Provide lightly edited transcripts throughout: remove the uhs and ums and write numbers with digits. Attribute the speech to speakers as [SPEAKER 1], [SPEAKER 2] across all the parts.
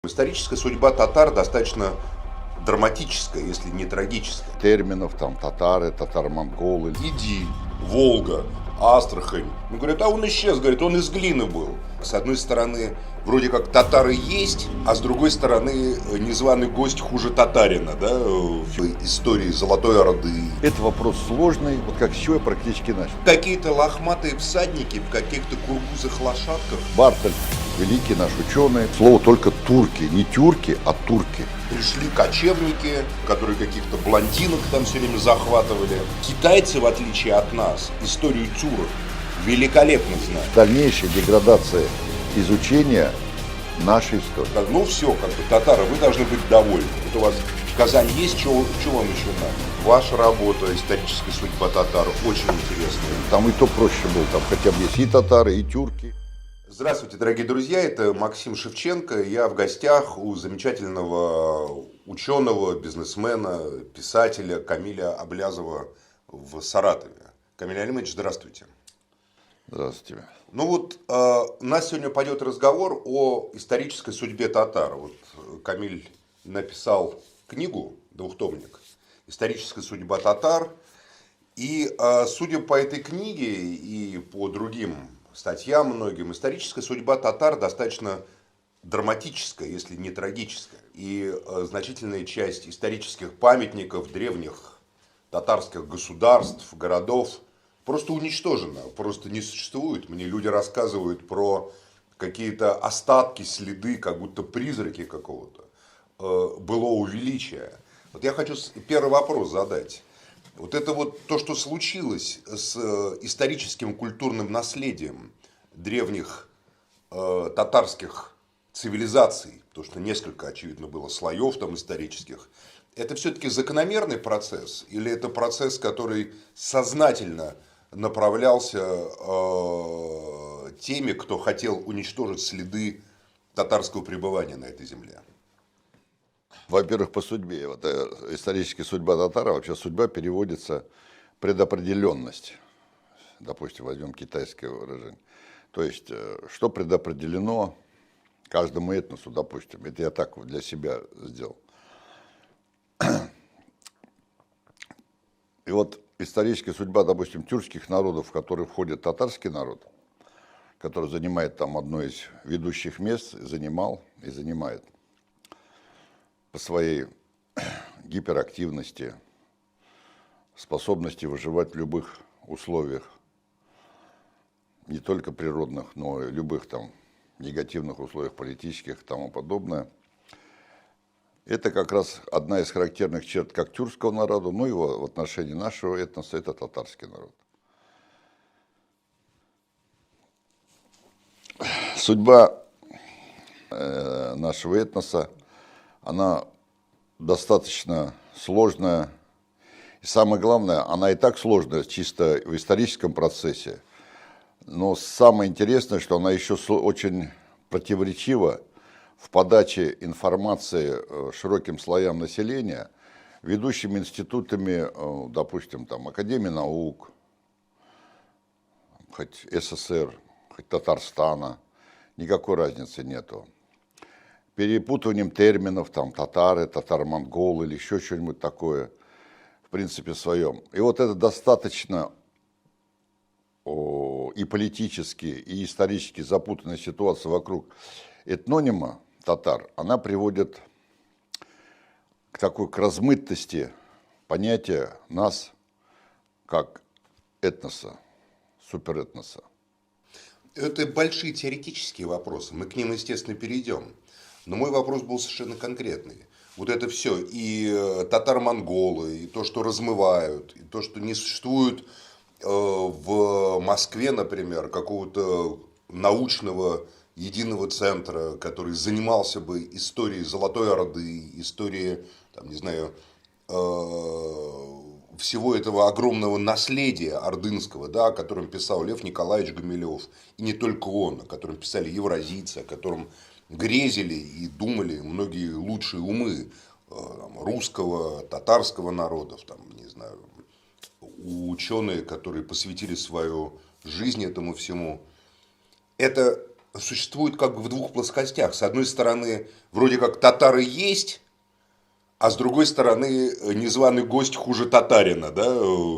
[SPEAKER 1] Историческая судьба татар достаточно драматическая, если не трагическая.
[SPEAKER 2] Терминов, там, татары, татаро-монголы.
[SPEAKER 1] Иди, Волга, Астрахань. Ну, говорят, а он исчез, говорит, он из глины был. С одной стороны, вроде как татары есть, а с другой стороны, незваный гость хуже татарина, да, в истории Золотой Орды.
[SPEAKER 2] Это вопрос сложный, вот как с чего я практически начал.
[SPEAKER 1] Какие-то лохматые всадники в каких-то кургузых лошадках.
[SPEAKER 2] Бартоль, великий наш ученый, слово только турки, не тюрки, а турки.
[SPEAKER 1] Пришли кочевники, которые каких-то блондинок там все время захватывали. Китайцы, в отличие от нас, историю тюрок великолепно знают.
[SPEAKER 2] Дальнейшая деградация изучения нашей истории.
[SPEAKER 1] Ну все, как бы, татары, вы должны быть довольны. Вот у вас в Казани есть, что вам еще надо? Ваша работа, историческая судьба татар, очень интересная.
[SPEAKER 2] Там и то проще было, там хотя бы есть и татары, и тюрки.
[SPEAKER 1] Здравствуйте, дорогие друзья, это Максим Шевченко. Я в гостях у замечательного ученого, бизнесмена, писателя Камиля Аблязова в Саратове. Камиль Алимович, здравствуйте.
[SPEAKER 2] Здравствуйте.
[SPEAKER 1] Ну вот, у нас сегодня пойдет разговор о исторической судьбе татар. Вот Камиль написал книгу, двухтомник, «Историческая судьба татар». И судя по этой книге и по другим статьям многим, историческая судьба татар достаточно драматическая, если не трагическая. И значительная часть исторических памятников древних татарских государств, городов просто уничтожена, просто не существует. Мне люди рассказывают про какие-то остатки, следы, как будто призраки какого-то былого величия. Вот я хочу первый вопрос задать. Вот это вот то, что случилось с историческим культурным наследием древних татарских цивилизаций, потому что несколько, очевидно, было слоев там исторических, это все-таки закономерный процесс или это процесс, который сознательно направлялся теми, кто хотел уничтожить следы татарского пребывания на этой земле?
[SPEAKER 2] Во-первых, по судьбе. Вот, историческая судьба татара, вообще судьба переводится предопределенность. Допустим, возьмем китайское выражение. То есть, что предопределено каждому этносу, допустим. Это я так для себя сделал. И вот историческая судьба, допустим, тюркских народов, в которые входит татарский народ, который занимает там одно из ведущих мест, занимал и занимает по своей гиперактивности, способности выживать в любых условиях, не только природных, но и любых там негативных условиях политических и тому подобное. Это как раз одна из характерных черт как тюркского народа, но и в отношении нашего этноса это татарский народ. Судьба нашего этноса, она достаточно сложная. И самое главное, она и так сложная чисто в историческом процессе. Но самое интересное, что она еще очень противоречива в подаче информации широким слоям населения, ведущими институтами, допустим, там, Академии наук, хоть СССР, хоть Татарстана, никакой разницы нету. Перепутыванием терминов, там, татары, татаро-монголы или еще что-нибудь такое, в принципе, своем. И вот это достаточно и политически, и исторически запутанная ситуация вокруг этнонима татар, она приводит к размытости понятия нас как этноса, суперэтноса.
[SPEAKER 1] Это большие теоретические вопросы, мы к ним, естественно, перейдем. Но мой вопрос был совершенно конкретный. Вот это все, и татаро-монголы, и то, что размывают, и то, что не существует в Москве, например, какого-то научного единого центра, который занимался бы историей Золотой Орды, историей, там, не знаю, всего этого огромного наследия ордынского, да, о котором писал Лев Николаевич Гумилев, и не только он, о котором писали евразийцы, о котором грезили и думали многие лучшие умы русского, татарского народов, там, не знаю, ученые, которые посвятили свою жизнь этому всему. Это существует как бы в двух плоскостях. С одной стороны, вроде как татары есть, а с другой стороны, незваный гость хуже татарина, да,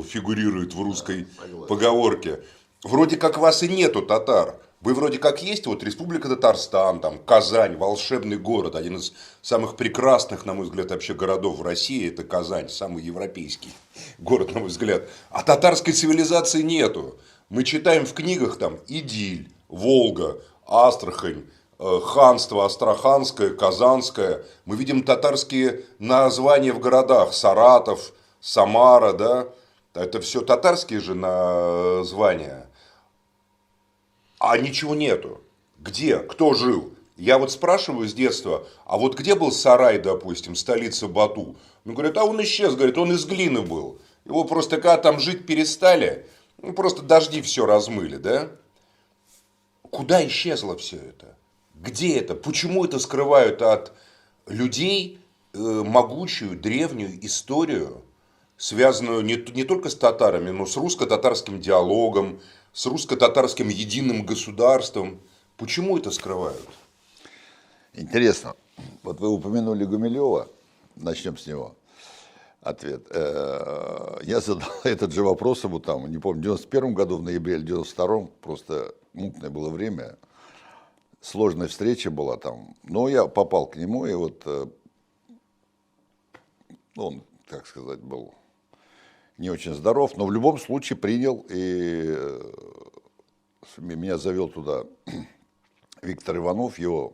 [SPEAKER 1] фигурирует в русской поговорке. Вроде как вас и нету, татар. Вы вроде как есть, вот Республика Татарстан, там, Казань, волшебный город, один из самых прекрасных, на мой взгляд, вообще городов в России, это Казань, самый европейский город, на мой взгляд. А татарской цивилизации нету. Мы читаем в книгах там Идиль, Волга, Астрахань, ханство Астраханское, Казанское. Мы видим татарские названия в городах. Саратов, Самара, да. Это все татарские же названия. А ничего нету. Где? Кто жил? Я вот спрашиваю с детства, а вот где был Сарай, допустим, столица Бату? Ну, говорят, а он исчез, говорит, он из глины был. Его просто когда там жить перестали, ну, просто дожди все размыли, да? Куда исчезло все это? Где это? Почему это скрывают от людей могучую древнюю историю, связанную не только с татарами, но с русско-татарским диалогом, с русско-татарским единым государством? Почему это скрывают?
[SPEAKER 2] Интересно. Вот вы упомянули Гумилева, начнем с него. Ответ. Я задал этот же вопрос ему там, не помню, в 91 году, в ноябре или 92-м, просто мутное было время, сложная встреча была там. Но я попал к нему, и вот он, так сказать, был не очень здоров, но в любом случае принял, и меня завел туда Виктор Иванов, его,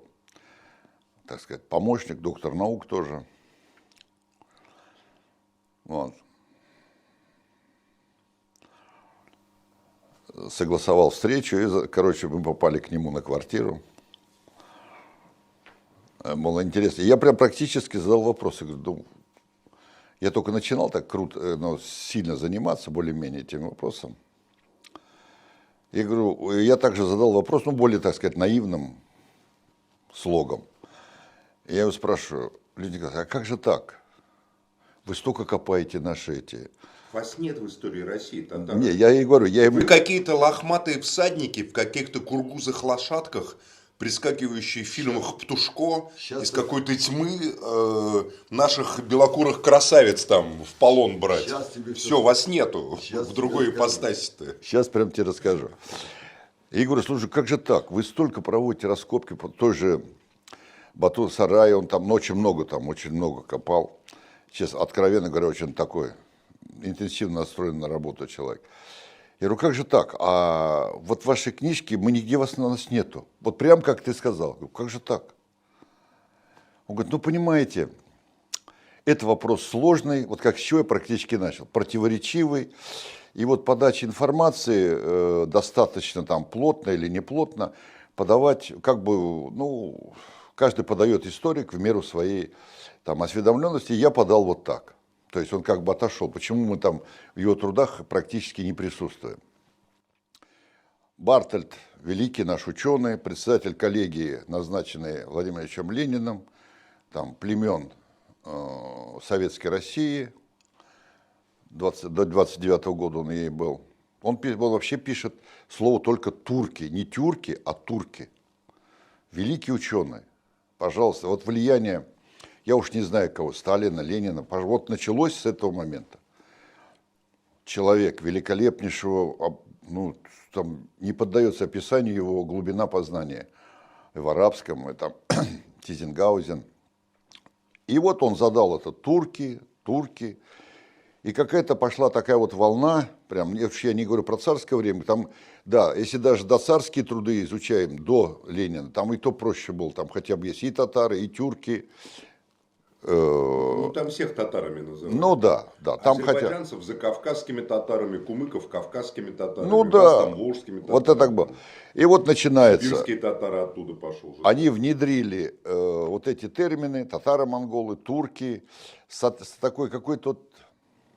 [SPEAKER 2] так сказать, помощник, доктор наук тоже. Вот. Согласовал встречу, и, короче, мы попали к нему на квартиру. Было интересно. Я прям практически задал вопрос. Я говорю, я только начинал так круто, но сильно заниматься более-менее этим вопросом. Я говорю, я также задал вопрос, ну, более, так сказать, наивным слогом. И я его спрашиваю, Леонид Николаевич, а как же так? Вы столько копаете наши эти...
[SPEAKER 1] Вас нет в истории России татар.
[SPEAKER 2] Не, я ей говорю, я ему...
[SPEAKER 1] Вы какие-то лохматые всадники в каких-то кургузых лошадках, прискакивающие в фильмах Птушко из какой-то тьмы наших белокурых красавиц там в полон брать. Все, вас нету в другой ипостаси-то.
[SPEAKER 2] Сейчас прям тебе расскажу. И говорю, слушай, как же так? Вы столько проводите раскопки по той же Бату-Сарай, он там очень много копал. Сейчас, откровенно говоря, очень такой интенсивно настроен на работу человек. Я говорю, как же так? А вот в вашей книжке мы нигде вас на нас нету. Вот прям как ты сказал. Говорю, как же так? Он говорит, ну понимаете, это вопрос сложный, вот как с чего я практически начал, противоречивый. И вот подача информации достаточно там плотно или неплотно подавать, как бы, ну, каждый подает историк в меру своей там осведомленности. Я подал вот так. То есть он как бы отошел. Почему мы там в его трудах практически не присутствуем? Бартольд, великий наш ученый, председатель коллегии, назначенный Владимиром Ильичем Лениным, там, племен Советской России, до 29-го года он ей был. Он вообще пишет слово только турки, не тюрки, а турки. Великий ученый. Пожалуйста, вот влияние, я уж не знаю кого, Сталина, Ленина, вот началось с этого момента. Человек великолепнейшего, ну, там не поддается описанию его глубина познания и в арабском, и там Тизенгаузен. И вот он задал это турки, и какая-то пошла такая вот волна, прям, я не говорю про царское время, там, да, если даже доцарские труды изучаем до Ленина, там и то проще было, там хотя бы есть и татары, и тюрки.
[SPEAKER 1] Ну, там всех татарами называют.
[SPEAKER 2] Ну, да. Там
[SPEAKER 1] азербайджанцев за кавказскими татарами, кумыков кавказскими татарами,
[SPEAKER 2] ну, да,
[SPEAKER 1] тамбовскими татарами.
[SPEAKER 2] Вот это так было. И вот начинается.
[SPEAKER 1] Сибирские татары оттуда пошел.
[SPEAKER 2] Они внедрили вот эти термины, татаро-монголы, турки, с такой какой-то,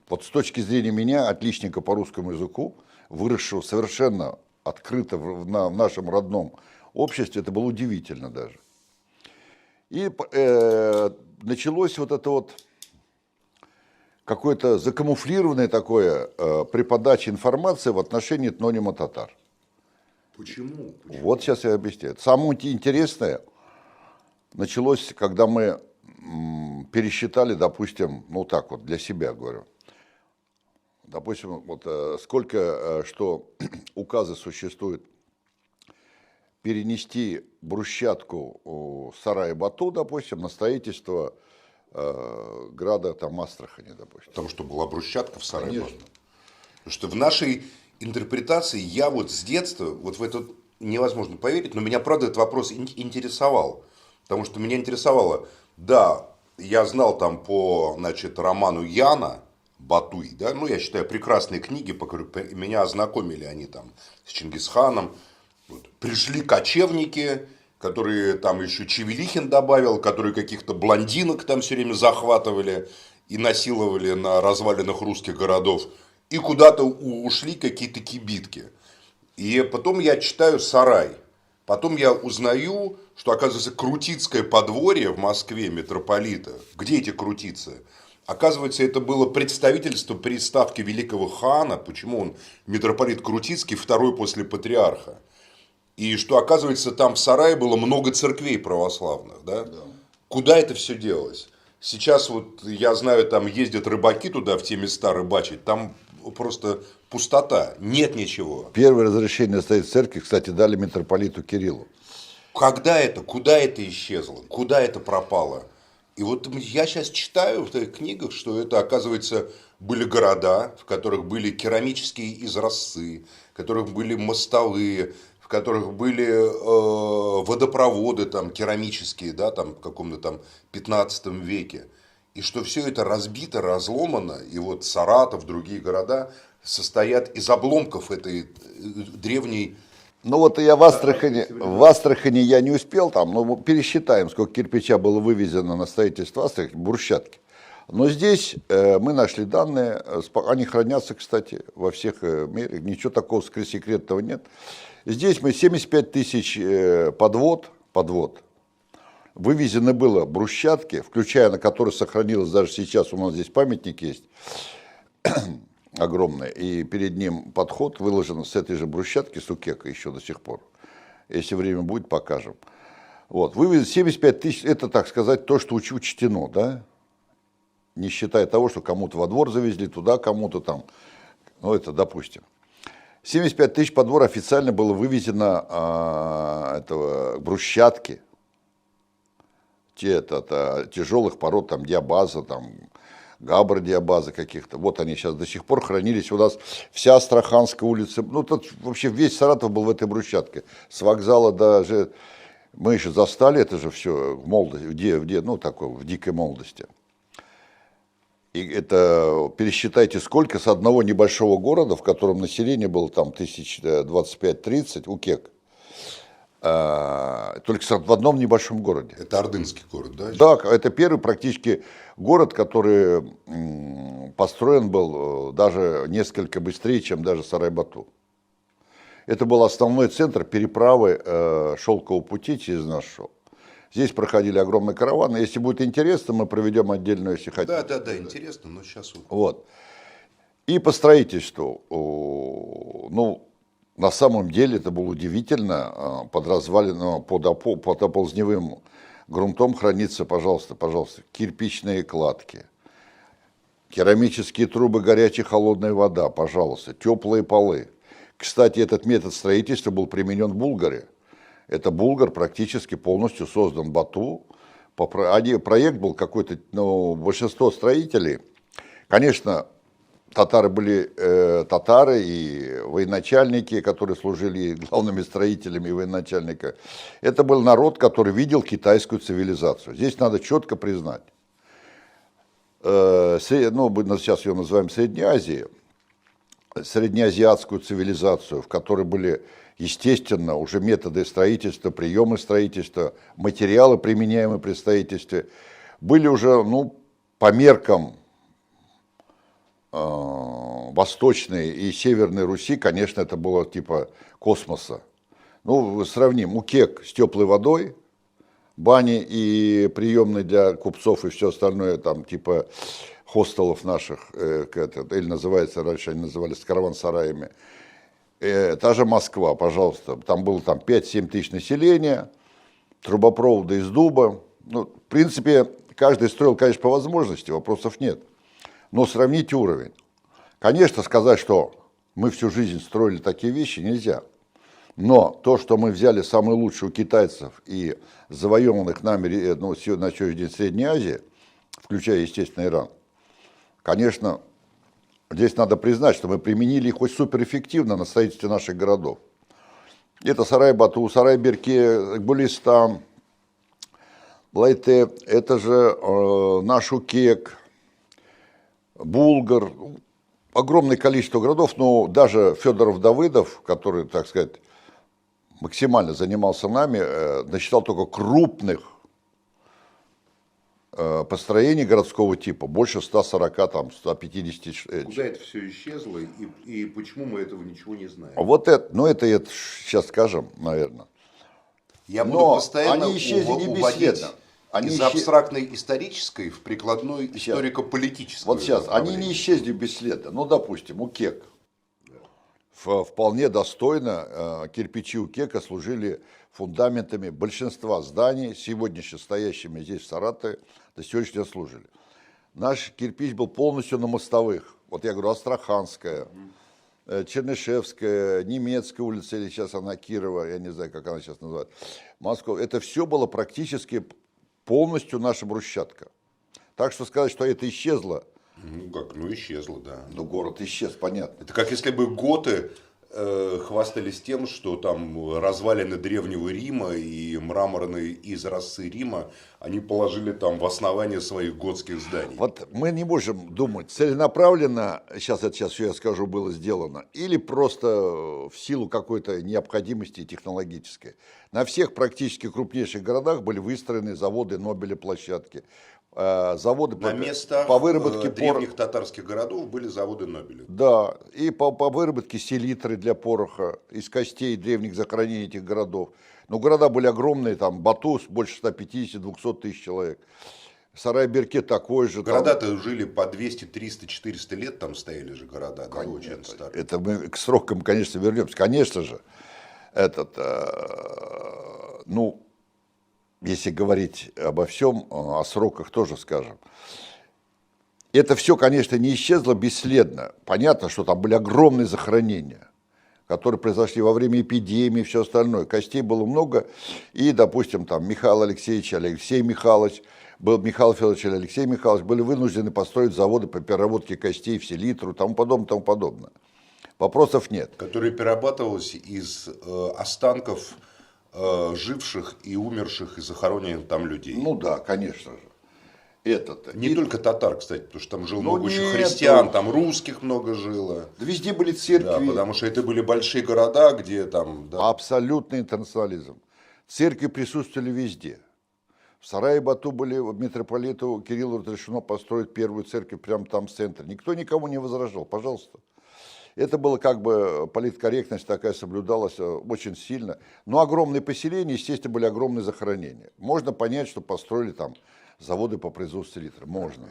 [SPEAKER 2] вот с точки зрения меня, отличника по русскому языку, выросшего совершенно открыто в нашем родном обществе, это было удивительно даже. И началось вот это вот какое-то закамуфлированное такое при подаче информации в отношении этнонима татар.
[SPEAKER 1] Почему?
[SPEAKER 2] Вот сейчас я объясняю. Самое интересное началось, когда мы пересчитали, допустим, ну так вот, для себя говорю. Допустим, вот сколько, что указы существует перенести брусчатку Сарая-Бату, допустим, на строительство града там Астрахани, допустим.
[SPEAKER 1] Потому что была брусчатка в Сарае.
[SPEAKER 2] Конечно.
[SPEAKER 1] Потому что в нашей интерпретации я вот с детства, вот в это невозможно поверить, но меня, правда, этот вопрос интересовал. Потому что меня интересовало, да, я знал там по, значит, роману Яна Батуй, да, ну, я считаю, прекрасные книги, меня ознакомили они там с Чингисханом. Вот. Пришли кочевники, которые там еще Чевелихин добавил, которые каких-то блондинок там все время захватывали и насиловали на развалинах русских городов. И куда-то ушли какие-то кибитки. И потом я читаю «Сарай». Потом я узнаю, что, оказывается, Крутицкое подворье в Москве, митрополита. Где эти крутицы? Оказывается, это было представительство при ставке великого хана. Почему он митрополит Крутицкий, второй после патриарха? И что, оказывается, там в Сарае было много церквей православных. Да? Да. Куда это все делось? Сейчас вот, я знаю, там ездят рыбаки туда, в те места рыбачить. Там просто пустота, нет ничего.
[SPEAKER 2] Первое разрешение стоит в церкви, кстати, дали митрополиту Кириллу.
[SPEAKER 1] Когда это? Куда это исчезло? Куда это пропало? И вот я сейчас читаю в этих книгах, что это, оказывается, были города, в которых были керамические изразцы, в которых были мостовые, в которых были водопроводы там, керамические, да, там, в каком-то там 15 веке. И что все это разбито, разломано, и вот Саратов, другие города состоят из обломков этой древней.
[SPEAKER 2] Ну вот я в Астрахани я не успел там, но пересчитаем, сколько кирпича было вывезено на строительство Астрахани, брусчатки. Но здесь мы нашли данные, они хранятся, кстати, во всех мерах, ничего такого секретного нет. Здесь мы 75 тысяч подвод, вывезено было брусчатки, включая на которой сохранилось, даже сейчас у нас здесь памятник есть, огромный, и перед ним подход выложен с этой же брусчатки, с укека еще до сих пор. Если время будет, покажем. Вот, вывезено 75 тысяч, это, так сказать, то, что учтено, да, не считая того, что кому-то во двор завезли, туда кому-то там, ну, это допустим. 75 тысяч по двор официально было вывезено этого брусчатки, тяжелых пород, там, диабаза, там, габр диабаза каких-то. Вот они сейчас до сих пор хранились. У нас вся Астраханская улица, ну, тут вообще весь Саратов был в этой брусчатке. С вокзала даже, мы еще застали это же все в молодости, ну, такой, в дикой молодости. И это, пересчитайте, сколько с одного небольшого города, в котором население было там 1025-30, Укек, только в одном небольшом городе.
[SPEAKER 1] Это Ордынский город, да?
[SPEAKER 2] Да, это первый практически город, который построен был даже несколько быстрее, чем даже Сарай-Бату. Это был основной центр переправы шелкового пути через наш шел. Здесь проходили огромные караваны. Если будет интересно, мы проведем отдельную, если хотите.
[SPEAKER 1] Да, интересно, но сейчас...
[SPEAKER 2] Вот. И по строительству, ну, на самом деле это было удивительно, под развалином, под оползневым грунтом хранится, пожалуйста, кирпичные кладки, керамические трубы, горячая холодная вода, пожалуйста, теплые полы. Кстати, этот метод строительства был применен в Булгаре. Это Булгар практически полностью создан Бату. Проект был какой-то, ну, большинство строителей, конечно, татары были татары и военачальники, которые служили главными строителями и военачальника. Это был народ, который видел китайскую цивилизацию. Здесь надо четко признать. Ну, мы сейчас ее называем Средней Азией, среднеазиатскую цивилизацию, в которой были, естественно, уже методы строительства, приемы строительства, материалы, применяемые при строительстве, были уже, ну, по меркам Восточной и Северной Руси, конечно, это было типа космоса. Ну, сравним, Укек с теплой водой, бани и приемные для купцов и все остальное, там типа хостелов наших, или называется, раньше они назывались караван-сараями. Та же Москва, пожалуйста, там было 5-7 тысяч населения, трубопроводы из дуба. Ну, в принципе, каждый строил, конечно, по возможности, вопросов нет. Но сравните уровень. Конечно, сказать, что мы всю жизнь строили такие вещи, нельзя. Но то, что мы взяли самое лучшее у китайцев и завоеванных нами на сегодняшний день Средней Азии, включая, естественно, Иран, конечно, здесь надо признать, что мы применили их хоть суперэффективно на строительстве наших городов. Это Сарай-Бату, Сарай-Берке, Гулистан, Блайте, это же наш Укек, Булгар, огромное количество городов, но даже Федоров-Давыдов, который, так сказать, максимально занимался нами, насчитал только крупных построений городского типа, больше 140, 150.
[SPEAKER 1] Куда это все исчезло и почему мы этого ничего не знаем?
[SPEAKER 2] Вот это, это сейчас скажем, наверное.
[SPEAKER 1] Я буду
[SPEAKER 2] Но
[SPEAKER 1] постоянно
[SPEAKER 2] они исчезли не
[SPEAKER 1] уводить
[SPEAKER 2] бесследно.
[SPEAKER 1] из абстрактной исторической в прикладной историко-политическую.
[SPEAKER 2] Вот сейчас, они не исчезли бесследно. Ну, допустим, УКЕК. Вполне достойно кирпичи УКЕКа служили фундаментами большинства зданий, сегодня еще стоящими здесь в Саратове, до сегодняшнего служили. Наш кирпич был полностью на мостовых. Вот я говорю, Астраханская, Чернышевская, Немецкая улица, или сейчас она Кирова, я не знаю, как она сейчас называется, Москва. Это все было практически полностью наша брусчатка. Так что сказать, что это исчезло.
[SPEAKER 1] Исчезло, да.
[SPEAKER 2] Ну, город исчез, понятно.
[SPEAKER 1] Это как если бы готы хвастались тем, что там развалины Древнего Рима и мраморные изразцы Рима они положили там в основание своих готских зданий.
[SPEAKER 2] Вот мы не можем думать, целенаправленно, сейчас все я скажу, было сделано, или просто в силу какой-то необходимости технологической. На всех практически крупнейших городах были выстроены заводы Нобеля, площадки. Заводы
[SPEAKER 1] на местах
[SPEAKER 2] по выработке
[SPEAKER 1] древних татарских городов были заводы Нобеля.
[SPEAKER 2] Да, и по выработке селитры для пороха из костей древних захоронений этих городов. Но города были огромные, там Бату больше 150-200 тысяч человек. Сарай-Берке такой же.
[SPEAKER 1] Города-то жили по 200, 300, 400 лет, там стояли же города, да, очень старые.
[SPEAKER 2] Это мы к срокам, конечно, вернемся. Конечно же, если говорить обо всем, о сроках тоже скажем. Это все, конечно, не исчезло бесследно. Понятно, что там были огромные захоронения, которые произошли во время эпидемии и все остальное. Костей было много. И, допустим, там Михаил Алексеевич, Алексей Михайлович, Михаил Федорович или Алексей Михайлович были вынуждены построить заводы по переработке костей в селитру, тому подобное. Вопросов нет.
[SPEAKER 1] Которые перерабатывались из останков живших и умерших и захороненных там людей.
[SPEAKER 2] Ну да, конечно же.
[SPEAKER 1] Не только татар, кстати, потому что там жило много еще христиан, там русских много жило.
[SPEAKER 2] Да везде были церкви.
[SPEAKER 1] Да, потому что это были большие города, где там... Да.
[SPEAKER 2] Абсолютный интернационализм. Церкви присутствовали везде. В Сарае-Бату митрополиту Кириллу разрешено построить первую церковь прямо там в центре. Никто никому не возражал, пожалуйста. Это было политкорректность такая соблюдалась очень сильно. Но огромные поселения, естественно, были огромные захоронения. Можно понять, что построили там заводы по производству селитры. Можно.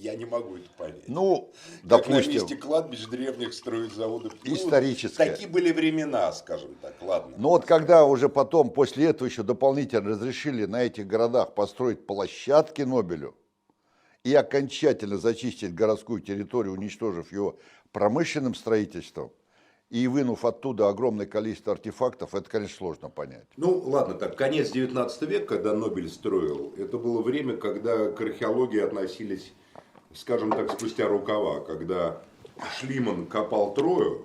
[SPEAKER 1] Я не могу это понять.
[SPEAKER 2] Допустим.
[SPEAKER 1] Как на месте кладбищ древних строить заводы.
[SPEAKER 2] Историческое.
[SPEAKER 1] Такие были времена, скажем так, ладно.
[SPEAKER 2] Но когда уже потом, после этого еще дополнительно разрешили на этих городах построить площадки Нобелю и окончательно зачистить городскую территорию, уничтожив его промышленным строительством и вынув оттуда огромное количество артефактов, это, конечно, сложно понять.
[SPEAKER 1] Ладно, так, конец 19 века, когда Нобель строил, это было время, когда к археологии относились, скажем так, спустя рукава, когда Шлиман копал Трою,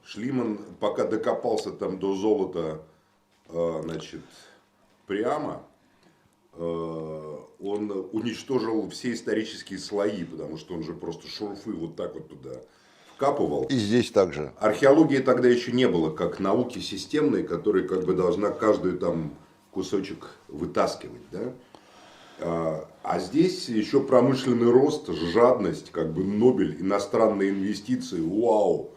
[SPEAKER 1] Шлиман, пока докопался там до золота, прямо, он уничтожил все исторические слои, потому что он же просто шурфы вот так вот туда вкапывал.
[SPEAKER 2] И здесь также.
[SPEAKER 1] Археологии тогда еще не было, как науки системной, которая должна каждый там кусочек вытаскивать, да? А здесь еще промышленный рост, жадность, Нобель, иностранные инвестиции, вау.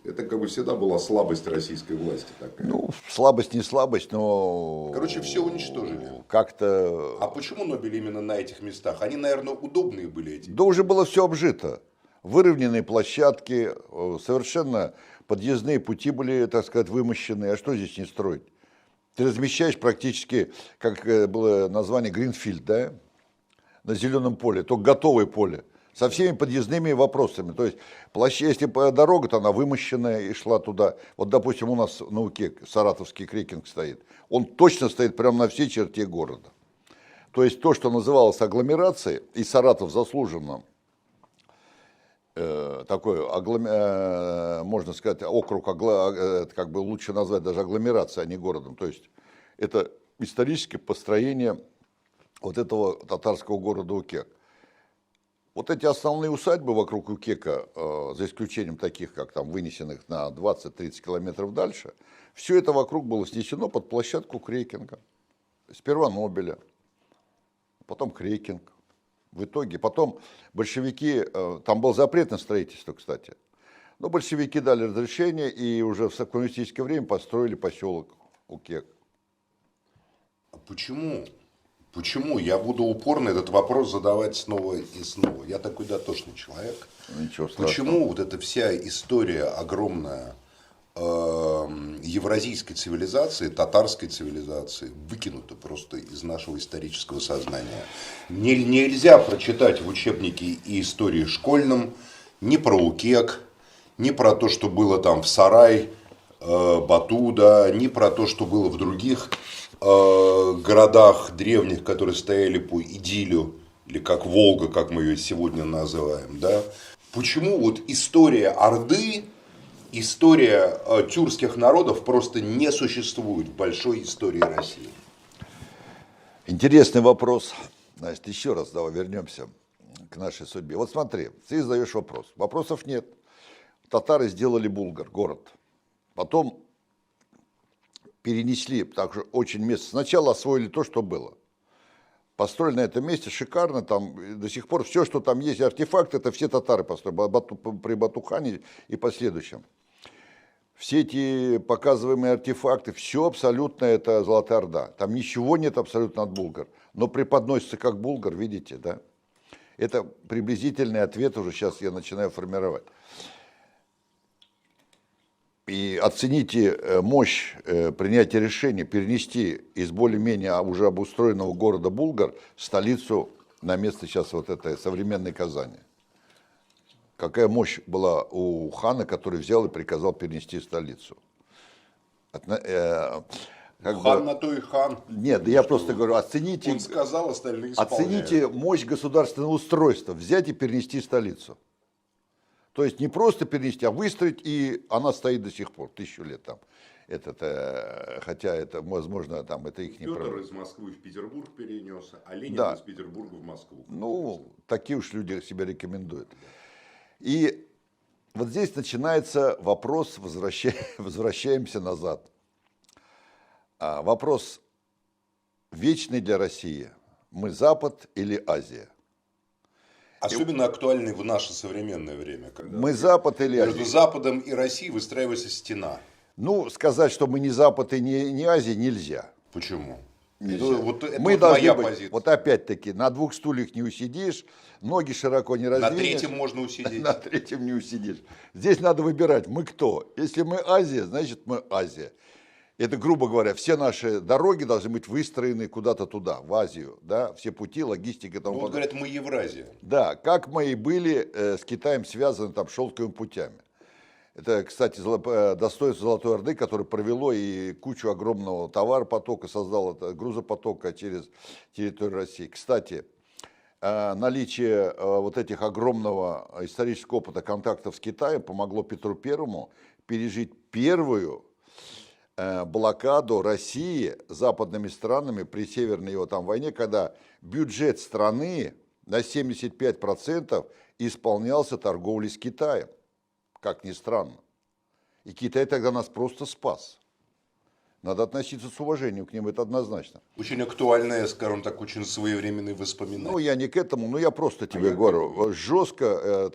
[SPEAKER 1] Это всегда была слабость российской власти такая.
[SPEAKER 2] Слабость не слабость, но...
[SPEAKER 1] Все уничтожили.
[SPEAKER 2] Как-то...
[SPEAKER 1] А почему Нобель именно на этих местах? Они, наверное, удобные были эти.
[SPEAKER 2] Да уже было все обжито. выровненные площадки, совершенно подъездные пути были, так сказать, вымощены. А что здесь не строить? Ты размещаешь практически, как было название, Гринфилд, да, на зеленом поле, только готовое поле, со всеми подъездными вопросами. То есть, если дорога-то она вымощенная и шла туда, вот, допустим, у нас на Уке саратовский крекинг стоит, он точно стоит прямо на всей черте города. То есть, то, что называлось агломерацией, и Саратов заслуженно такой, можно сказать, округ, как бы лучше назвать даже агломерацией, а не городом. То есть это историческое построение вот этого татарского города Укек. Вот эти основные усадьбы вокруг Укека, за исключением таких, как там вынесенных на 20-30 километров дальше, все это вокруг было снесено под площадку крекинга. Сперва Нобеля, потом крекинг. В итоге, потом большевики, там был запрет на строительство, кстати, но большевики дали разрешение и уже в коммунистическое время построили поселок Укек.
[SPEAKER 1] А почему? Почему? Я буду упорно этот вопрос задавать снова и снова. Я такой дотошный человек.
[SPEAKER 2] Ничего страшного.
[SPEAKER 1] Почему вот эта вся история огромная евразийской цивилизации, татарской цивилизации выкинута просто из нашего исторического сознания? Нельзя прочитать в учебнике и истории школьном ни про Укек, ни про то, что было там в Сарай, Бату, да, ни про то, что было в других городах древних, которые стояли по Идилю, или как Волга, как мы ее сегодня называем. Да? Почему вот история Орды, история тюркских народов просто не существует в большой истории России?
[SPEAKER 2] Интересный вопрос. Значит, еще раз давай вернемся к нашей судьбе. Вот смотри, ты задаешь вопрос. Вопросов нет. Татары сделали Булгар, город. Потом перенесли, так же очень место. Сначала освоили то, что было. Построили на этом месте шикарно, там до сих пор все, что там есть, артефакты, это все татары построили, при Батухане и последующем. Все эти показываемые артефакты, все абсолютно это Золотая Орда. Там ничего нет абсолютно от Булгар. Но преподносится как Булгар, видите, да? Это приблизительный ответ уже сейчас я начинаю формировать. И оцените мощь принятия решения перенести из более-менее уже обустроенного города Булгар столицу на место сейчас вот этой современной Казани. Какая мощь была у хана, который взял и приказал перенести столицу.
[SPEAKER 1] Хан на то и хан.
[SPEAKER 2] Нет, да я просто говорю, оцените,
[SPEAKER 1] он сказал, остальные исполняют.
[SPEAKER 2] Оцените мощь государственного устройства, взять и перенести столицу. То есть не просто перенести, а выстроить, и она стоит до сих пор, 1000 лет там. Хотя это, возможно, там это их не
[SPEAKER 1] Петр
[SPEAKER 2] правда.
[SPEAKER 1] из Москвы в Петербург перенес, а Ленин
[SPEAKER 2] Да.
[SPEAKER 1] из Петербурга в Москву.
[SPEAKER 2] Ну, такие уж люди себя рекомендуют. И вот здесь начинается вопрос, возвращаемся назад. Вопрос вечный для России. Мы Запад или Азия?
[SPEAKER 1] Особенно актуальный в наше современное время. Когда
[SPEAKER 2] Мы Запад или
[SPEAKER 1] между
[SPEAKER 2] Азия?
[SPEAKER 1] Западом и Россией выстраивается стена.
[SPEAKER 2] Ну, сказать, что мы не Запад и не Азия, нельзя.
[SPEAKER 1] Почему?
[SPEAKER 2] Нельзя.
[SPEAKER 1] Ну, вот это
[SPEAKER 2] Мы
[SPEAKER 1] вот
[SPEAKER 2] должны
[SPEAKER 1] моя
[SPEAKER 2] быть,
[SPEAKER 1] позиция.
[SPEAKER 2] вот опять-таки, на 2 стульях не усидишь, ноги широко не раздвинешь.
[SPEAKER 1] На третьем можно усидеть.
[SPEAKER 2] На третьем не усидишь. Здесь надо выбирать, мы кто. Если мы Азия, значит мы Азия. Это, грубо говоря, все наши дороги должны быть выстроены куда-то туда, в Азию. Да? Все пути, логистика и тому
[SPEAKER 1] Ну, вот
[SPEAKER 2] подобное.
[SPEAKER 1] говорят, мы Евразия.
[SPEAKER 2] Да, как мы и были с Китаем связаны там шелковыми путями. Это, кстати, достоинство Золотой Орды, которое провело и кучу огромного товаропотока, создало грузопотока через территорию России. Кстати, наличие вот этих огромного исторического опыта контактов с Китаем помогло Петру Первому пережить первую блокаду России западными странами при Северной его там войне, когда бюджет страны на 75% исполнялся торговлей с Китаем. Как ни странно. И Китай тогда нас просто спас. Надо относиться с уважением к ним, это однозначно.
[SPEAKER 1] Очень актуальное, скажем так, очень своевременные воспоминания.
[SPEAKER 2] Ну, я не к этому, но я просто тебе говорю, жестко,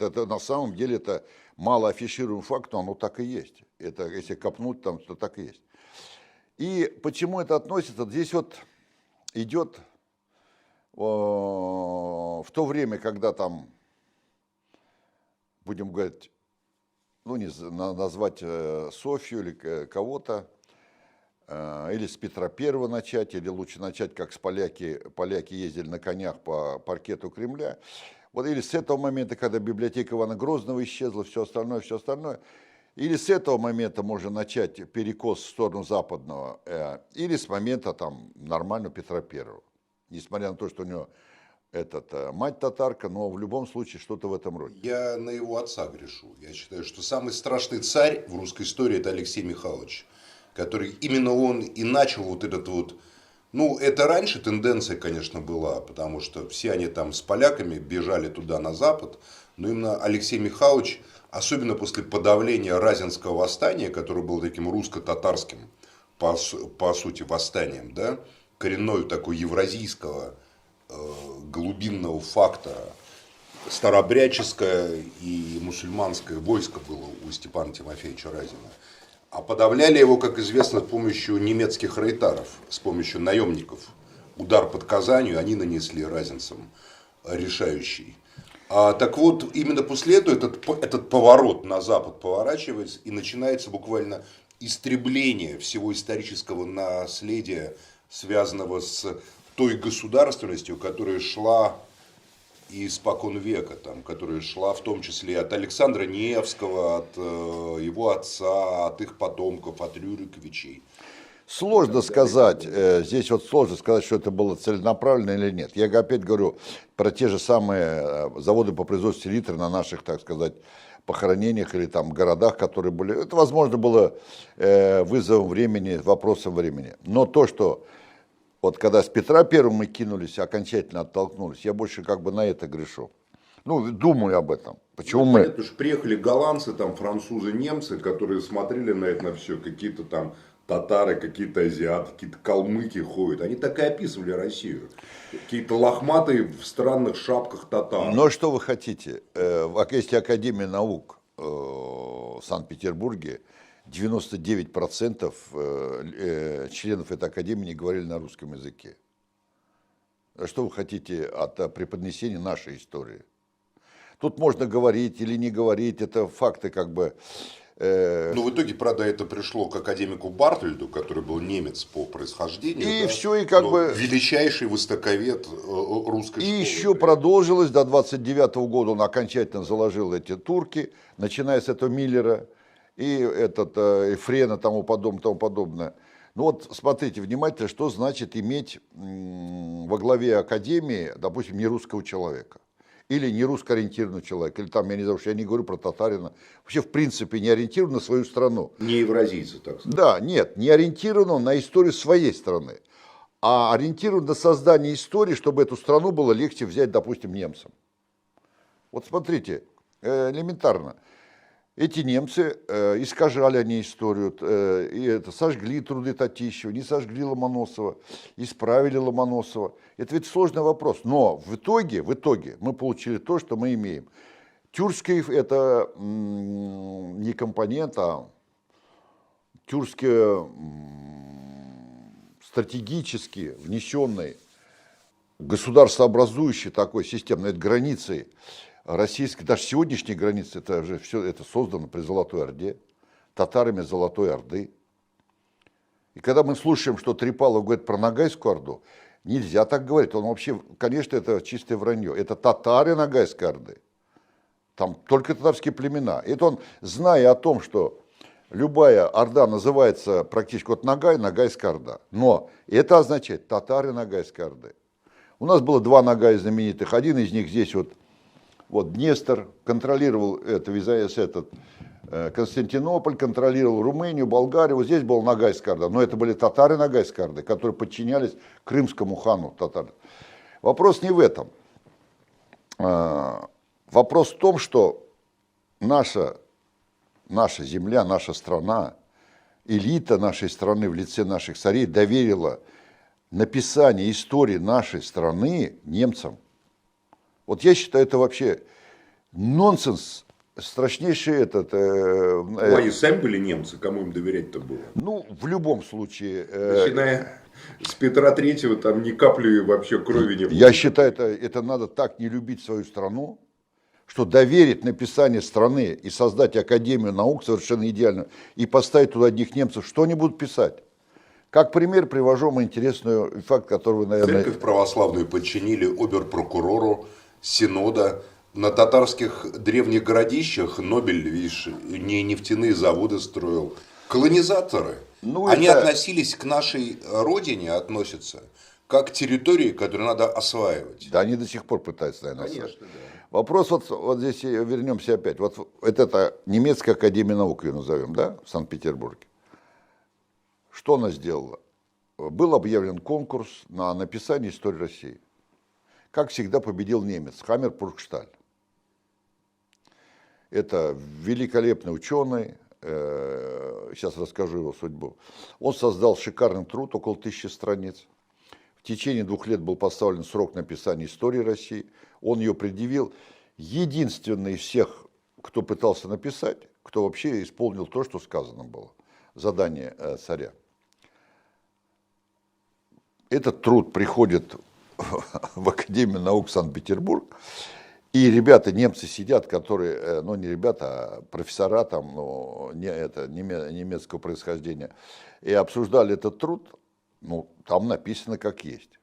[SPEAKER 2] это на самом деле это мало афишируемый факт, но оно так и есть. Это, если копнуть, там, то так и есть. И почему это относится? Здесь вот идет в то время, когда там будем говорить, ну, назвать Софью или кого-то, или с Петра Первого начать, или лучше начать, как поляки ездили на конях по паркету Кремля. Вот или с этого момента, когда библиотека Ивана Грозного исчезла, все остальное. Или с этого момента можно начать перекос в сторону западного, или с момента там нормального Петра Первого. Несмотря на то, что у него мать татарка, но в любом случае что-то в этом роде.
[SPEAKER 1] Я на его отца грешу. Я считаю, что самый страшный царь в русской истории — это Алексей Михайлович, который именно он и начал вот этот вот. Ну, это раньше тенденция, конечно, была, потому что все они там с поляками бежали туда на запад, но именно Алексей Михайлович, особенно после подавления Разинского восстания, которое было таким русско-татарским, по сути, восстанием, да, коренной такой евразийского глубинного фактора, старообрядческое и мусульманское войско было у Степана Тимофеевича Разина. А подавляли его, как известно, с помощью немецких рейтаров, с помощью наемников. Удар под Казанью они нанесли разинцам решающий. Так вот, именно после этого этот поворот на запад поворачивается, и начинается буквально истребление всего исторического наследия, связанного с той государственностью, которая шла испокон века, там, которая шла в том числе от Александра Невского, от его отца, от их потомков, от Рюриковичей.
[SPEAKER 2] Сложно сказать, здесь вот сложно сказать, что это было целенаправленно или нет. Я опять говорю про те же самые заводы по производству селитры на наших, так сказать, похоронениях или там городах, которые были. Это, возможно, было вызовом времени, вопросом времени. Но то, что вот когда с Петра Первым мы кинулись, окончательно оттолкнулись, я больше как бы на это грешу. Ну, думаю об этом. Почему мы?
[SPEAKER 1] Потому что приехали голландцы, там, французы, немцы, которые смотрели на это на все, какие-то там татары, какие-то азиаты, какие-то калмыки ходят. Они так и описывали Россию. Какие-то лохматые в странных шапках татар.
[SPEAKER 2] Но что вы хотите? Есть Академия наук в Санкт-Петербурге, 99% членов этой академии не говорили на русском языке. Что вы хотите от преподнесения нашей истории? Тут можно говорить или не говорить, это факты как бы.
[SPEAKER 1] Но в итоге, правда, это пришло к академику Бартольду, который был немец по происхождению.
[SPEAKER 2] И
[SPEAKER 1] да,
[SPEAKER 2] все, и как бы.
[SPEAKER 1] Величайший востоковед русской школы.
[SPEAKER 2] И еще продолжилось, до 29 года он окончательно заложил эти турки, начиная с этого Миллера и Ефрена, тому подобное. Ну вот смотрите внимательно, что значит иметь во главе академии, допустим, нерусского человека. Или не русско-ориентированного человека, или там, я не знаю, я не говорю про татарина, вообще в принципе не ориентирован на свою страну.
[SPEAKER 1] Не евразийцы, так сказать.
[SPEAKER 2] Да, нет, не ориентирован на историю своей страны, а ориентирован на создание истории, чтобы эту страну было легче взять, допустим, немцам. Вот смотрите, элементарно. Эти немцы искажали они историю, и сожгли труды Татищева, не сожгли Ломоносова, исправили Ломоносова. Это ведь сложный вопрос. Но в итоге мы получили то, что мы имеем. Тюркский – это не компонент, а тюркский стратегически внесенный, государствообразующий такой системной границей российской, даже сегодняшней границы, это же все это создано при Золотой Орде, татарами Золотой Орды. И когда мы слушаем, что Трипалов говорит про Ногайскую Орду, нельзя так говорить. Он вообще, конечно, это чистое вранье. Это татары Ногайской Орды. Там только татарские племена. Это он, зная о том, что любая орда называется практически вот Ногайская Орда. Но это означает татары Ногайской Орды. У нас было два Ногая знаменитых. Один из них здесь вот Днестр контролировал Константинополь, контролировал Румынию, Болгарию. Вот здесь был Ногайская Орда. Но это были татары Ногайской Орды, которые подчинялись крымскому хану татар. Вопрос не в этом. Вопрос в том, что наша земля, наша страна, элита нашей страны в лице наших царей доверила написание истории нашей страны немцам. Вот я считаю, это вообще нонсенс, страшнейший
[SPEAKER 1] Они сами были немцы, кому им доверять-то было?
[SPEAKER 2] Ну, в любом случае.
[SPEAKER 1] Начиная с Петра Третьего, там ни капли вообще крови не было.
[SPEAKER 2] Я считаю, это надо так не любить свою страну, что доверить написание страны и создать Академию наук совершенно идеально, и поставить туда одних немцев, что они будут писать? Как пример привожу вам интересный факт, который вы, наверное...
[SPEAKER 1] Церковь православную подчинили обер-прокурору Синода. На татарских древних городищах Нобель, видишь, не нефтяные заводы строил. Колонизаторы.
[SPEAKER 2] Ну,
[SPEAKER 1] Они
[SPEAKER 2] это...
[SPEAKER 1] относились к нашей родине, относятся как к территории, которую надо осваивать.
[SPEAKER 2] Да, они до сих пор пытаются, наверное,
[SPEAKER 1] Конечно, да.
[SPEAKER 2] Вопрос вот здесь вернемся опять. Вот это немецкая академия наук, ее назовем, да, в Санкт-Петербурге. Что она сделала? Был объявлен конкурс на написание истории России. Как всегда победил немец, Хаммер Пургшталь. Это великолепный ученый, сейчас расскажу его судьбу. Он создал шикарный труд, около 1000 страниц. В течение 2 лет был поставлен срок написания истории России. Он ее предъявил. Единственный из всех, кто пытался написать, кто вообще исполнил то, что сказано было. Задание царя. Этот труд приходит в Академию наук Санкт-Петербург. И ребята, немцы сидят, которые, ну не ребята, а профессора там, ну, немецкого происхождения, и обсуждали этот труд. Ну, там написано как есть.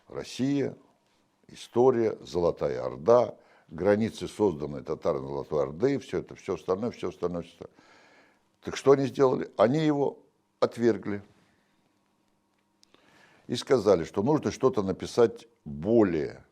[SPEAKER 2] Россия, история, Золотая Орда, границы, созданные татарами Золотой Орды, все это, все остальное, все остальное, все остальное. Так что они сделали? Они его отвергли. И сказали, что нужно что-то написать более.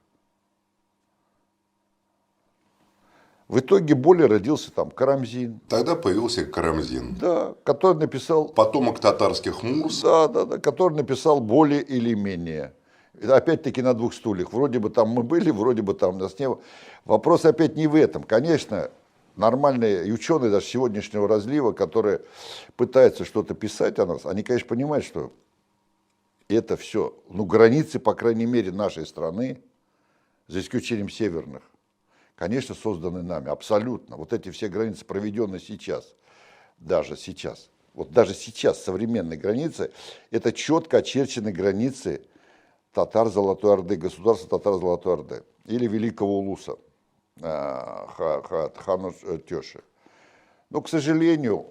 [SPEAKER 2] В итоге более родился там Карамзин.
[SPEAKER 1] Тогда появился Карамзин.
[SPEAKER 2] Да, который написал...
[SPEAKER 1] Потомок татарских Мурз.
[SPEAKER 2] Да, который написал более или менее. Опять-таки на 2 стульях. Вроде бы там мы были, вроде бы там нас не было. Вопрос опять не в этом. Конечно, нормальные ученые даже сегодняшнего разлива, которые пытаются что-то писать о нас, они, конечно, понимают, что это все, ну, границы, по крайней мере, нашей страны, за исключением северных, конечно, созданы нами, абсолютно. Вот эти все границы, проведенные сейчас, даже сейчас, вот даже сейчас современные границы, это четко очерченные границы татар Золотой Орды, государства татар Золотой Орды, или Великого Улуса, хана Тёши. Но, к сожалению,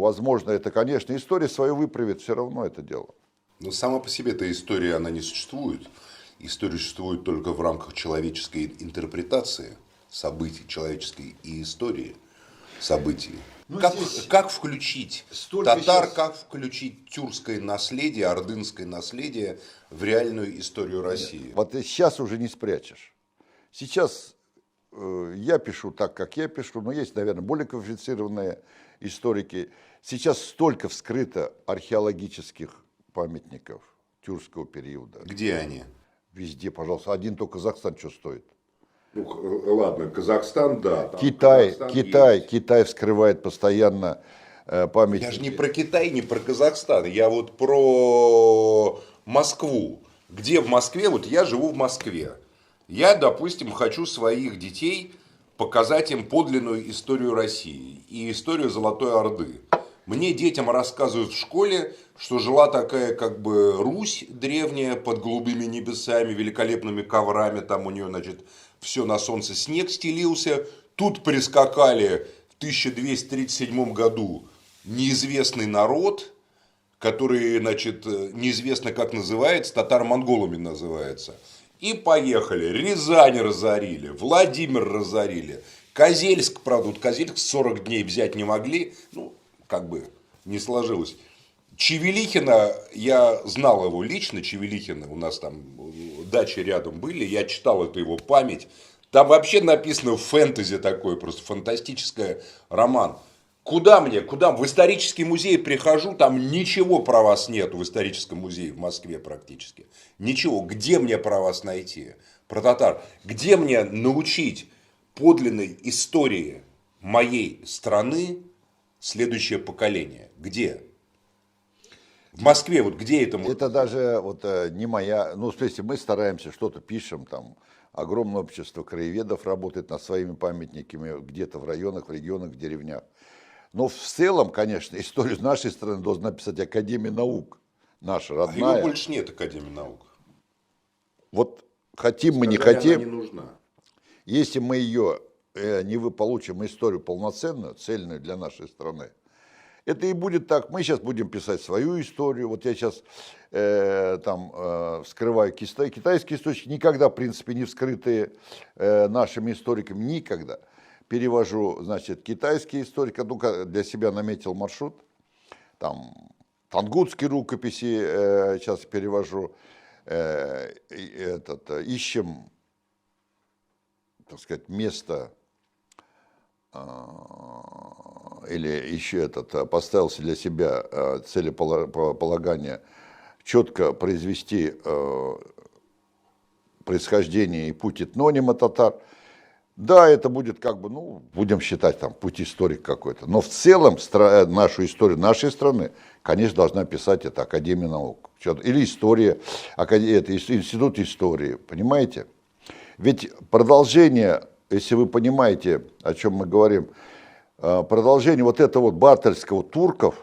[SPEAKER 2] возможно, это, конечно, история свою выправит все равно это дело.
[SPEAKER 1] Но сама по себе эта история, она не существует. История существует только в рамках человеческой интерпретации событий, человеческой и истории событий.
[SPEAKER 2] Ну,
[SPEAKER 1] как включить татар,
[SPEAKER 2] сейчас...
[SPEAKER 1] как включить тюркское наследие, ордынское наследие в реальную историю России?
[SPEAKER 2] Вот сейчас уже не спрячешь. Сейчас я пишу так, как я пишу, но есть, наверное, более квалифицированные историки. Сейчас столько вскрыто археологических памятников тюркского периода.
[SPEAKER 1] Где они?
[SPEAKER 2] Везде, пожалуйста. Один только Казахстан что стоит?
[SPEAKER 1] Ну, ладно, Казахстан, да.
[SPEAKER 2] Китай вскрывает постоянно памятники.
[SPEAKER 1] Я же не про Китай, не про Казахстан. Я вот про Москву. Где в Москве? Вот я живу в Москве. Я, допустим, хочу своих детей показать им подлинную историю России и историю Золотой Орды. Мне детям рассказывают в школе, что жила такая как бы Русь древняя под голубыми небесами, великолепными коврами, там у нее, значит, все на солнце, снег стелился. Тут прискакали в 1237 году неизвестный народ, который, значит, неизвестно как называется, татаро-монголами называется. И поехали. Рязань разорили, Владимир разорили, Козельск, правда, вот Козельск 40 дней взять не могли, ну, как бы не сложилось. Чевелихина, я знал его лично, Чевелихина, у нас там дачи рядом были, я читал эту его память. Там вообще написано фэнтези такой, просто фантастический роман. Куда мне? В исторический музей прихожу, там ничего про вас нету в историческом музее в Москве практически. Ничего. Где мне про вас найти? Про татар. Где мне научить подлинной истории моей страны следующее поколение? Где? В Москве, вот где это?
[SPEAKER 2] Это даже вот не моя, ну, то есть мы стараемся, что-то пишем, там, огромное общество краеведов работает над своими памятниками где-то в районах, в регионах, в деревнях. Но в целом, конечно, историю нашей страны должна написать Академия наук, наша родная.
[SPEAKER 1] А его больше нет, Академии наук.
[SPEAKER 2] Вот хотим мы, не
[SPEAKER 1] Сказали,
[SPEAKER 2] хотим.
[SPEAKER 1] она не нужна.
[SPEAKER 2] Если мы ее получим историю полноценную, цельную для нашей страны, это и будет так. Мы сейчас будем писать свою историю. Вот я сейчас вскрываю китайские источники, никогда, в принципе, не вскрытые нашими историками, никогда. Перевожу, значит, китайские историки, для себя наметил маршрут. Там тангутские рукописи сейчас перевожу. Ищем, так сказать, место, или еще поставился для себя целеполагание четко произвести происхождение и путь этнонима татар. Да, это будет будем считать путь историк какой-то. Но в целом нашу историю нашей страны, конечно, должна писать это Академия наук. Или история, это институт истории, понимаете? Ведь продолжение, если вы понимаете, о чем мы говорим, продолжение вот этого Бартельского турков,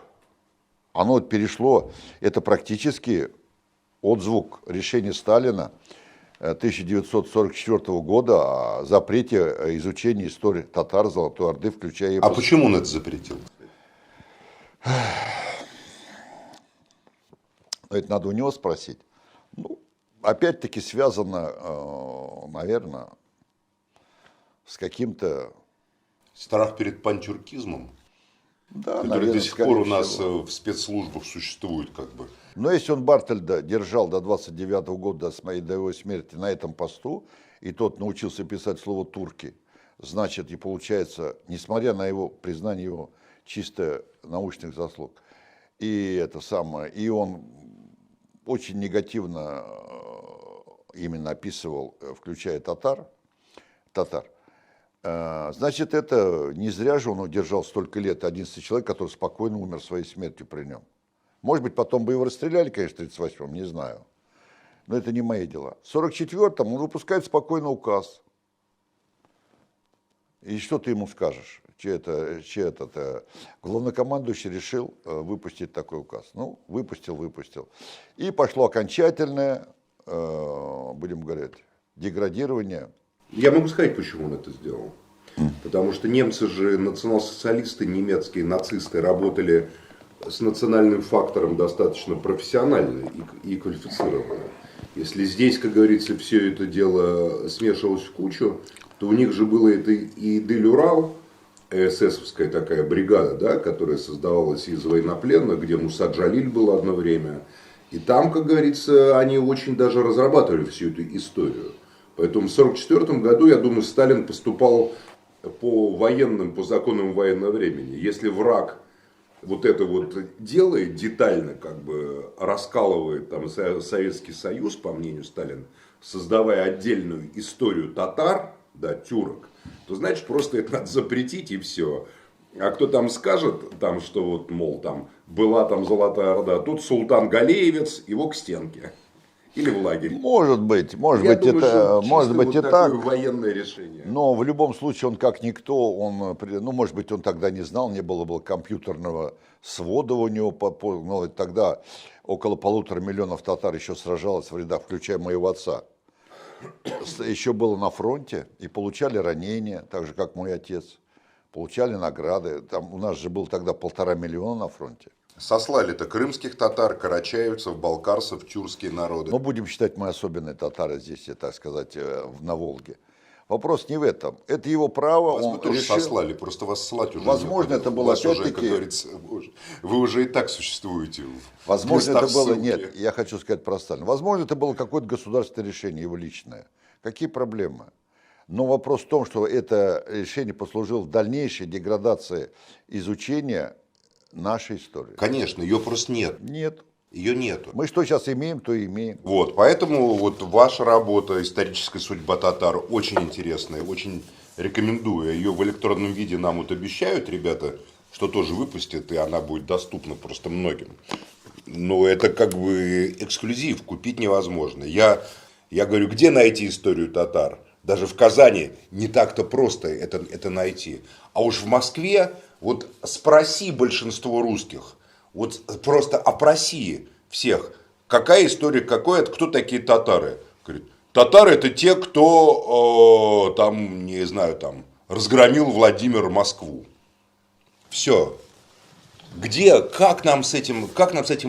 [SPEAKER 2] оно перешло, это практически отзвук решения Сталина 1944 года о запрете изучения истории татар Золотой Орды, включая...
[SPEAKER 1] А почему он это запретил?
[SPEAKER 2] Это надо у него спросить. Опять-таки связано, наверное, с каким-то...
[SPEAKER 1] Страх перед пантюркизмом?
[SPEAKER 2] Да,
[SPEAKER 1] который
[SPEAKER 2] наверное,
[SPEAKER 1] до сих пор у нас в спецслужбах существует
[SPEAKER 2] Но если он Бартельда держал до 29 года, до его смерти на этом посту, и тот научился писать слово «турки», значит, и получается, несмотря на его признание его чисто научных заслуг, и он очень негативно именно описывал, включая татар, значит, это не зря же он удержал столько лет 11 человек, который спокойно умер своей смертью при нем. Может быть, потом бы его расстреляли, конечно, в 1938-м, не знаю. Но это не мои дела. В 1944-м он выпускает спокойно указ. И что ты ему скажешь? Главнокомандующий решил выпустить такой указ. Выпустил. И пошло окончательное, будем говорить, деградирование.
[SPEAKER 1] Я могу сказать, почему он это сделал. Потому что немцы же, национал-социалисты, немецкие нацисты, работали с национальным фактором достаточно профессионально и квалифицированно. Если здесь, как говорится, все это дело смешивалось в кучу, то у них же было это и Дель-Урал, эсэсовская такая бригада, да, которая создавалась из военнопленных, где Муса Джалиль был одно время. И там, как говорится, они очень даже разрабатывали всю эту историю. Поэтому в 1944 году, я думаю, Сталин поступал по законам военного времени. Если враг вот это вот делает детально, раскалывает Советский Союз, по мнению Сталина, создавая отдельную историю татар, тюрок, то значит просто это надо запретить и все. А кто там скажет, что была Золотая Орда, тут султан Галеевец, его к стенке. Или в лагерь.
[SPEAKER 2] Может быть, и так.
[SPEAKER 1] Военное решение.
[SPEAKER 2] Но в любом случае он как никто, может быть, он тогда не знал, не было компьютерного свода у него, но тогда около 1,5 миллиона татар еще сражалось в рядах, включая моего отца. Еще было на фронте и получали ранения, так же как мой отец, получали награды. Там у нас же было тогда 1,5 миллиона на фронте.
[SPEAKER 1] Сослали-то крымских татар, карачаевцев, балкарцев, тюркские народы.
[SPEAKER 2] Но будем считать, мы особенные татары здесь, так сказать, на Волге. Вопрос не в этом. Это его право.
[SPEAKER 1] Вас бы тоже сослали, просто вас ссылать уже.
[SPEAKER 2] Возможно, это было опять-таки...
[SPEAKER 1] Как говорится, вы уже и так существуете.
[SPEAKER 2] Возможно, это было... Нет, я хочу сказать про Сталина. Возможно, это было какое-то государственное решение, его личное. Какие проблемы? Но вопрос в том, что это решение послужило в дальнейшей деградации изучения нашей истории.
[SPEAKER 1] Конечно, ее просто нет.
[SPEAKER 2] Нет.
[SPEAKER 1] Ее нету.
[SPEAKER 2] Мы что сейчас имеем, то и имеем.
[SPEAKER 1] Поэтому ваша работа «Историческая судьба татар» очень интересная, очень рекомендую. Ее в электронном виде нам обещают ребята, что тоже выпустят, и она будет доступна просто многим. Но это эксклюзив, купить невозможно. Я говорю, где найти историю татар? Даже в Казани не так-то просто это найти. А уж в Москве, спроси большинство русских, просто опроси всех, какая история, кто такие татары. Говорит, Татары это те, кто там, не знаю, там разгромил Владимир Москву. Все. Где, как нам с этим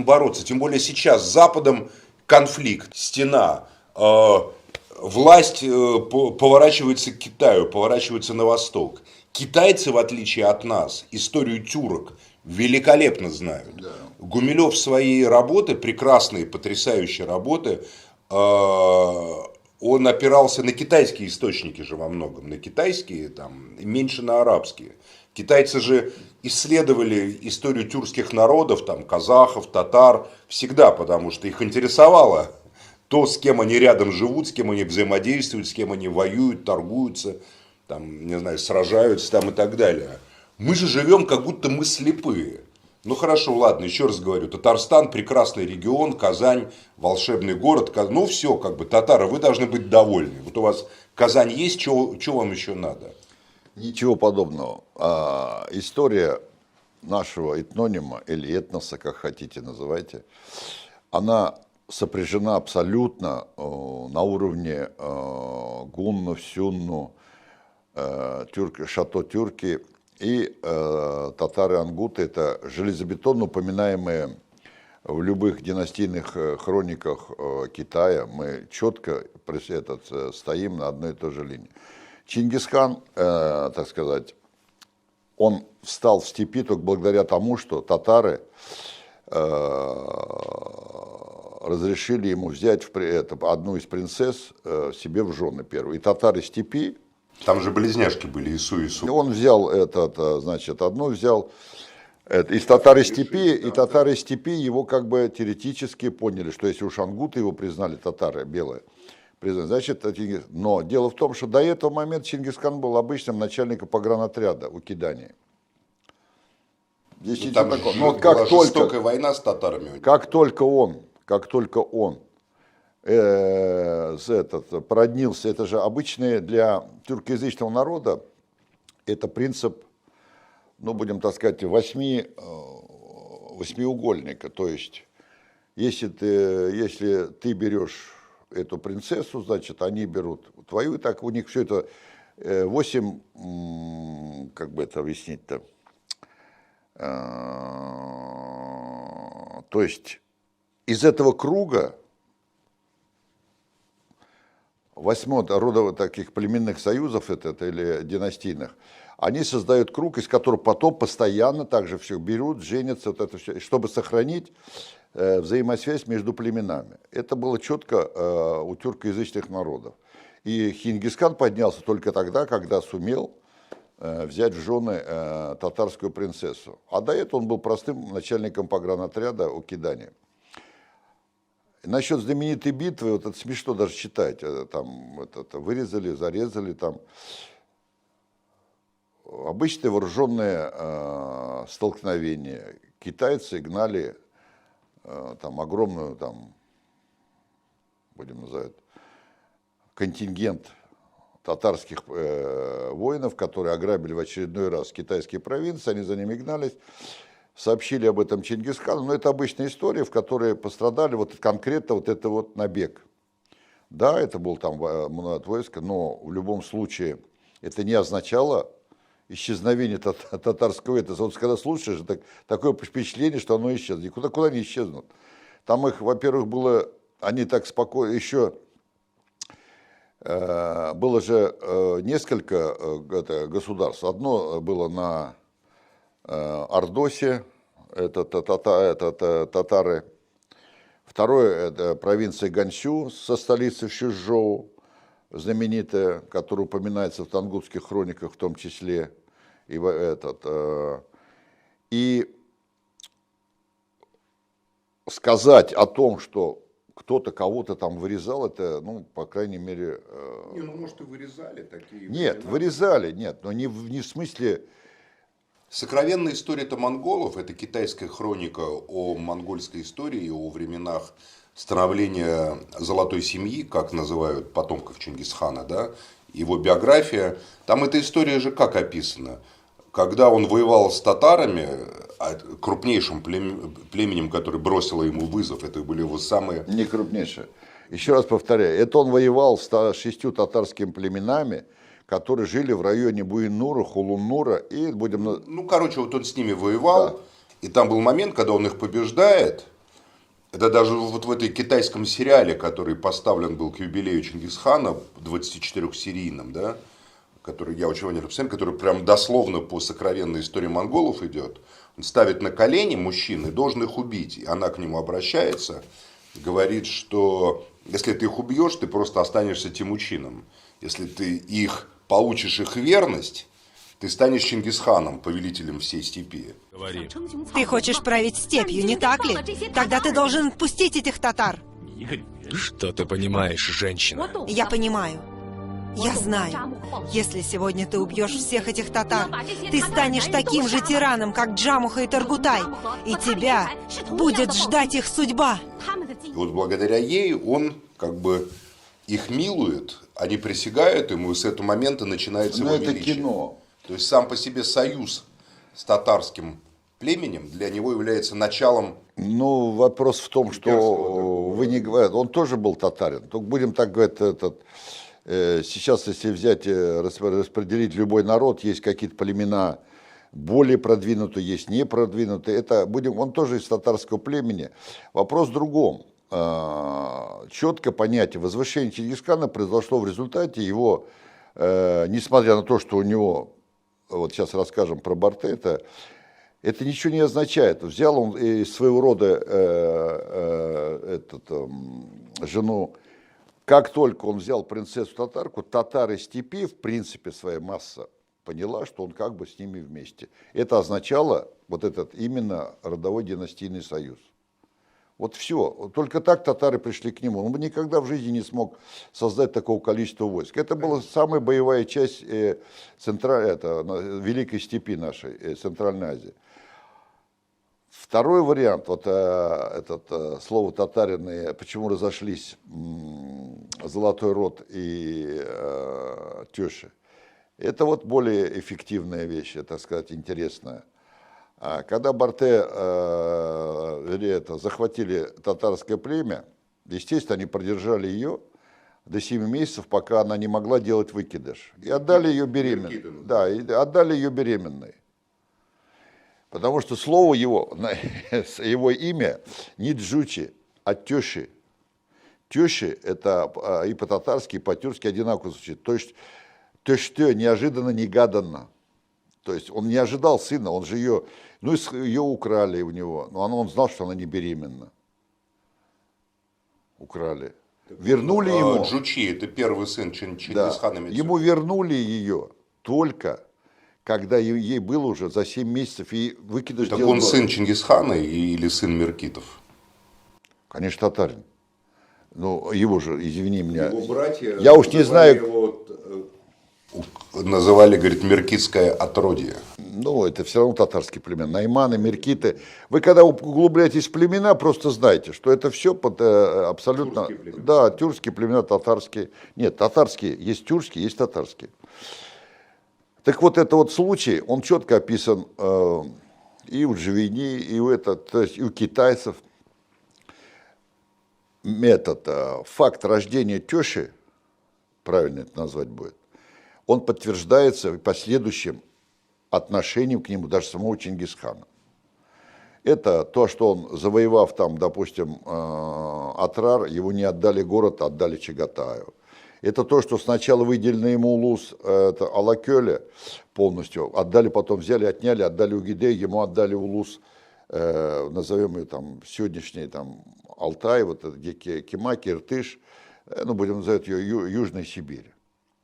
[SPEAKER 1] бороться? Тем более сейчас с Западом конфликт, стена, власть поворачивается к Китаю, поворачивается на восток. Китайцы, в отличие от нас, историю тюрок великолепно знают. Да. Гумилев свои работы, прекрасные, потрясающие работы, он опирался на китайские источники же во многом, на китайские, там, меньше на арабские. Китайцы же исследовали историю тюркских народов, там, казахов, татар, всегда, потому что их интересовало то, с кем они рядом живут, с кем они взаимодействуют, с кем они воюют, торгуются, там, не знаю, сражаются там, и так далее. Мы же живем, как будто мы слепые. Ну хорошо, ладно, еще раз говорю, Татарстан прекрасный регион, Казань, волшебный город. Ну все, как бы, татары, вы должны быть довольны. Вот у вас Казань есть, что вам еще надо?
[SPEAKER 2] Ничего подобного. История нашего этнонима или этноса, как хотите называйте, она сопряжена абсолютно на уровне гуннов, сюнну, шато-тюрки и татары-ангуты. Это железобетонно упоминаемые в любых династийных хрониках Китая. Мы четко стоим на одной и той же линии. Чингисхан, так сказать, он встал в степи только благодаря тому, что татары разрешили ему взять одну из принцесс себе в жены первую. И татары степи.
[SPEAKER 1] Там же близняшки были, Ису.
[SPEAKER 2] Он взял одну взял из татары степи, и татары степи его как бы теоретически поняли, что если уж ангуты его признали, татары белые, значит, но дело в том, что до этого момента Чингисхан был обычным начальником погранотряда у Кидании.
[SPEAKER 1] Здесь там была жестокая война с татарами.
[SPEAKER 2] Как только он породнился, это же обычные для тюркоязычного народа, это принцип, ну, будем так сказать, восьмиугольника. То есть, если ты берешь эту принцессу, значит, они берут твою, и так у них все это 8, как бы это объяснить-то, то есть из этого круга 8 родов таких племенных союзов или династийных, они создают круг, из которого потом постоянно также все берут, женятся, вот это все, чтобы сохранить взаимосвязь между племенами. Это было четко у тюркоязычных народов. И Чингисхан поднялся только тогда, когда сумел взять в жены татарскую принцессу. А до этого он был простым начальником погранотряда у Кидани. Насчет знаменитой битвы, вот это смешно даже читать, там вырезали, зарезали, там обычные вооруженные столкновения. Китайцы гнали там огромную, там, будем называть, контингент татарских воинов, которые ограбили в очередной раз китайские провинции, они за ними гнались, сообщили об этом Чингисхану, но это обычная история, в которой пострадали вот конкретно вот это вот набег. Да, это был там много войск, но в любом случае это не означало исчезновение татарского этноса. Вот когда слушаешь, такое впечатление, что оно исчезнет. Куда не исчезнут. Там их, во-первых, было, они так спокойно, еще было же несколько государств. Одно было на Ордосе, это татары. Второе, это провинция Ганьсю со столицей Шизжоу, знаменитая, которая упоминается в тангутских хрониках в том числе. И сказать о том, что кто-то кого-то там вырезал, это, ну, по крайней мере...
[SPEAKER 1] Не, ну, может, и вырезали такие...
[SPEAKER 2] Нет, вырезали, нет, но не в смысле...
[SPEAKER 1] Сокровенная история-то монголов, это китайская хроника о монгольской истории, о временах становления золотой семьи, как называют потомков Чингисхана, да, его биография. Там эта история же как описана? Когда он воевал с татарами, крупнейшим племенем, которое бросило ему вызов, это были его самые...
[SPEAKER 2] Не крупнейшее. Еще раз повторяю, это он воевал с 6 татарскими племенами, которые жили в районе Буин-Нура, Хулун-Нура и будем...
[SPEAKER 1] Ну, короче, вот он с ними воевал,
[SPEAKER 2] Да.
[SPEAKER 1] и там был момент, когда он их побеждает. Это даже вот в этой китайском сериале, который поставлен был к юбилею Чингисхана, 24-серийном, да, который я очень внимательно посмотрел, который прям дословно по сокровенной истории монголов идет. Он ставит на колени мужчин и должен их убить. И она к нему обращается, говорит, что если ты их убьешь, ты просто останешься темучином. Если ты их получишь их верность, ты станешь Чингисханом, повелителем всей степи.
[SPEAKER 3] Ты хочешь править степью, не так ли? Тогда ты должен отпустить этих татар.
[SPEAKER 4] Что ты понимаешь, женщина?
[SPEAKER 3] Я понимаю. Я знаю. Если сегодня ты убьешь всех этих татар, ты станешь таким же тираном, как Джамуха и Таргутай, и тебя будет ждать их судьба.
[SPEAKER 1] И вот благодаря ей он как бы их милует, они присягают ему, и с этого момента начинается
[SPEAKER 2] Но
[SPEAKER 1] его
[SPEAKER 2] это
[SPEAKER 1] величие.
[SPEAKER 2] кино.
[SPEAKER 1] То есть сам по себе союз с татарским племенем для него является началом.
[SPEAKER 2] Ну, вопрос в том, что
[SPEAKER 1] Имперского
[SPEAKER 2] вы не говорите, он тоже был татарин. Только будем так говорить, сейчас, если взять, распределить любой народ, есть какие-то племена более продвинутые, есть не продвинутые. Он тоже из татарского племени. Вопрос в другом. Четкое понятие возвышения Чингисхана произошло в результате его, несмотря на то, что у него, вот сейчас расскажем про Барте, это ничего не означает. Взял он из своего рода жену, как только он взял принцессу-татарку, татары степи, в принципе, своя масса поняла, что он как бы с ними вместе. Это означало вот этот именно родовой династийный союз. Вот все. Только так татары пришли к нему. Он бы никогда в жизни не смог создать такого количества войск. Это была самая боевая часть Великой степи нашей, Центральной Азии. Второй вариант, вот слово татарины, почему разошлись Золотой Рот и Тёши, это вот более эффективная вещь, так сказать, интересная. Когда Барте захватили татарское племя, естественно, они продержали ее до 7 месяцев, пока она не могла делать выкидыш. И отдали ее беременной. Да, и отдали ее беременной. Потому что слово его, его имя не Джучи, а Тёши. Тёши это и по-татарски, и по-тюркски одинаково звучит. То есть Тёште неожиданно, негаданно. То есть он не ожидал сына, он же ее, ее украли у него, но он знал, что она не беременна. Украли. Вернули ему.
[SPEAKER 1] Джучи, это первый сын Чингисхана.
[SPEAKER 2] Да, ему вернули ее только когда ей было уже за 7 месяцев, и выкидыш
[SPEAKER 1] Так
[SPEAKER 2] делал.
[SPEAKER 1] он сын Чингисхана или сын Меркитов?
[SPEAKER 2] Конечно, татарин. Ну, его же, извини меня.
[SPEAKER 1] Его братья
[SPEAKER 2] я уж не знаю.
[SPEAKER 1] Называли, говорит, меркитское отродье.
[SPEAKER 2] Ну, это все равно татарские племена. Найманы, меркиты. Вы когда углубляетесь в племена, просто знайте, что это все абсолютно... Да, тюркские племена, татарские. Нет, татарские. Есть тюркские, есть татарские. Так вот, это вот случай, он четко описан и у Джавини, то есть и у китайцев. Факт рождения тещи, правильно это назвать будет, он подтверждается последующим отношением к нему даже самого Чингисхана. Это то, что он, завоевав там, допустим, Атрар, его не отдали город, а отдали Чагатаю. Это то, что сначала выделено ему улус, это Алакёле полностью, отдали, потом взяли, отняли, отдали Угидей, ему отдали улус, назовем ее там сегодняшний там Алтай, вот где Кемаки, Иртыш, ну будем называть ее Южной Сибирь.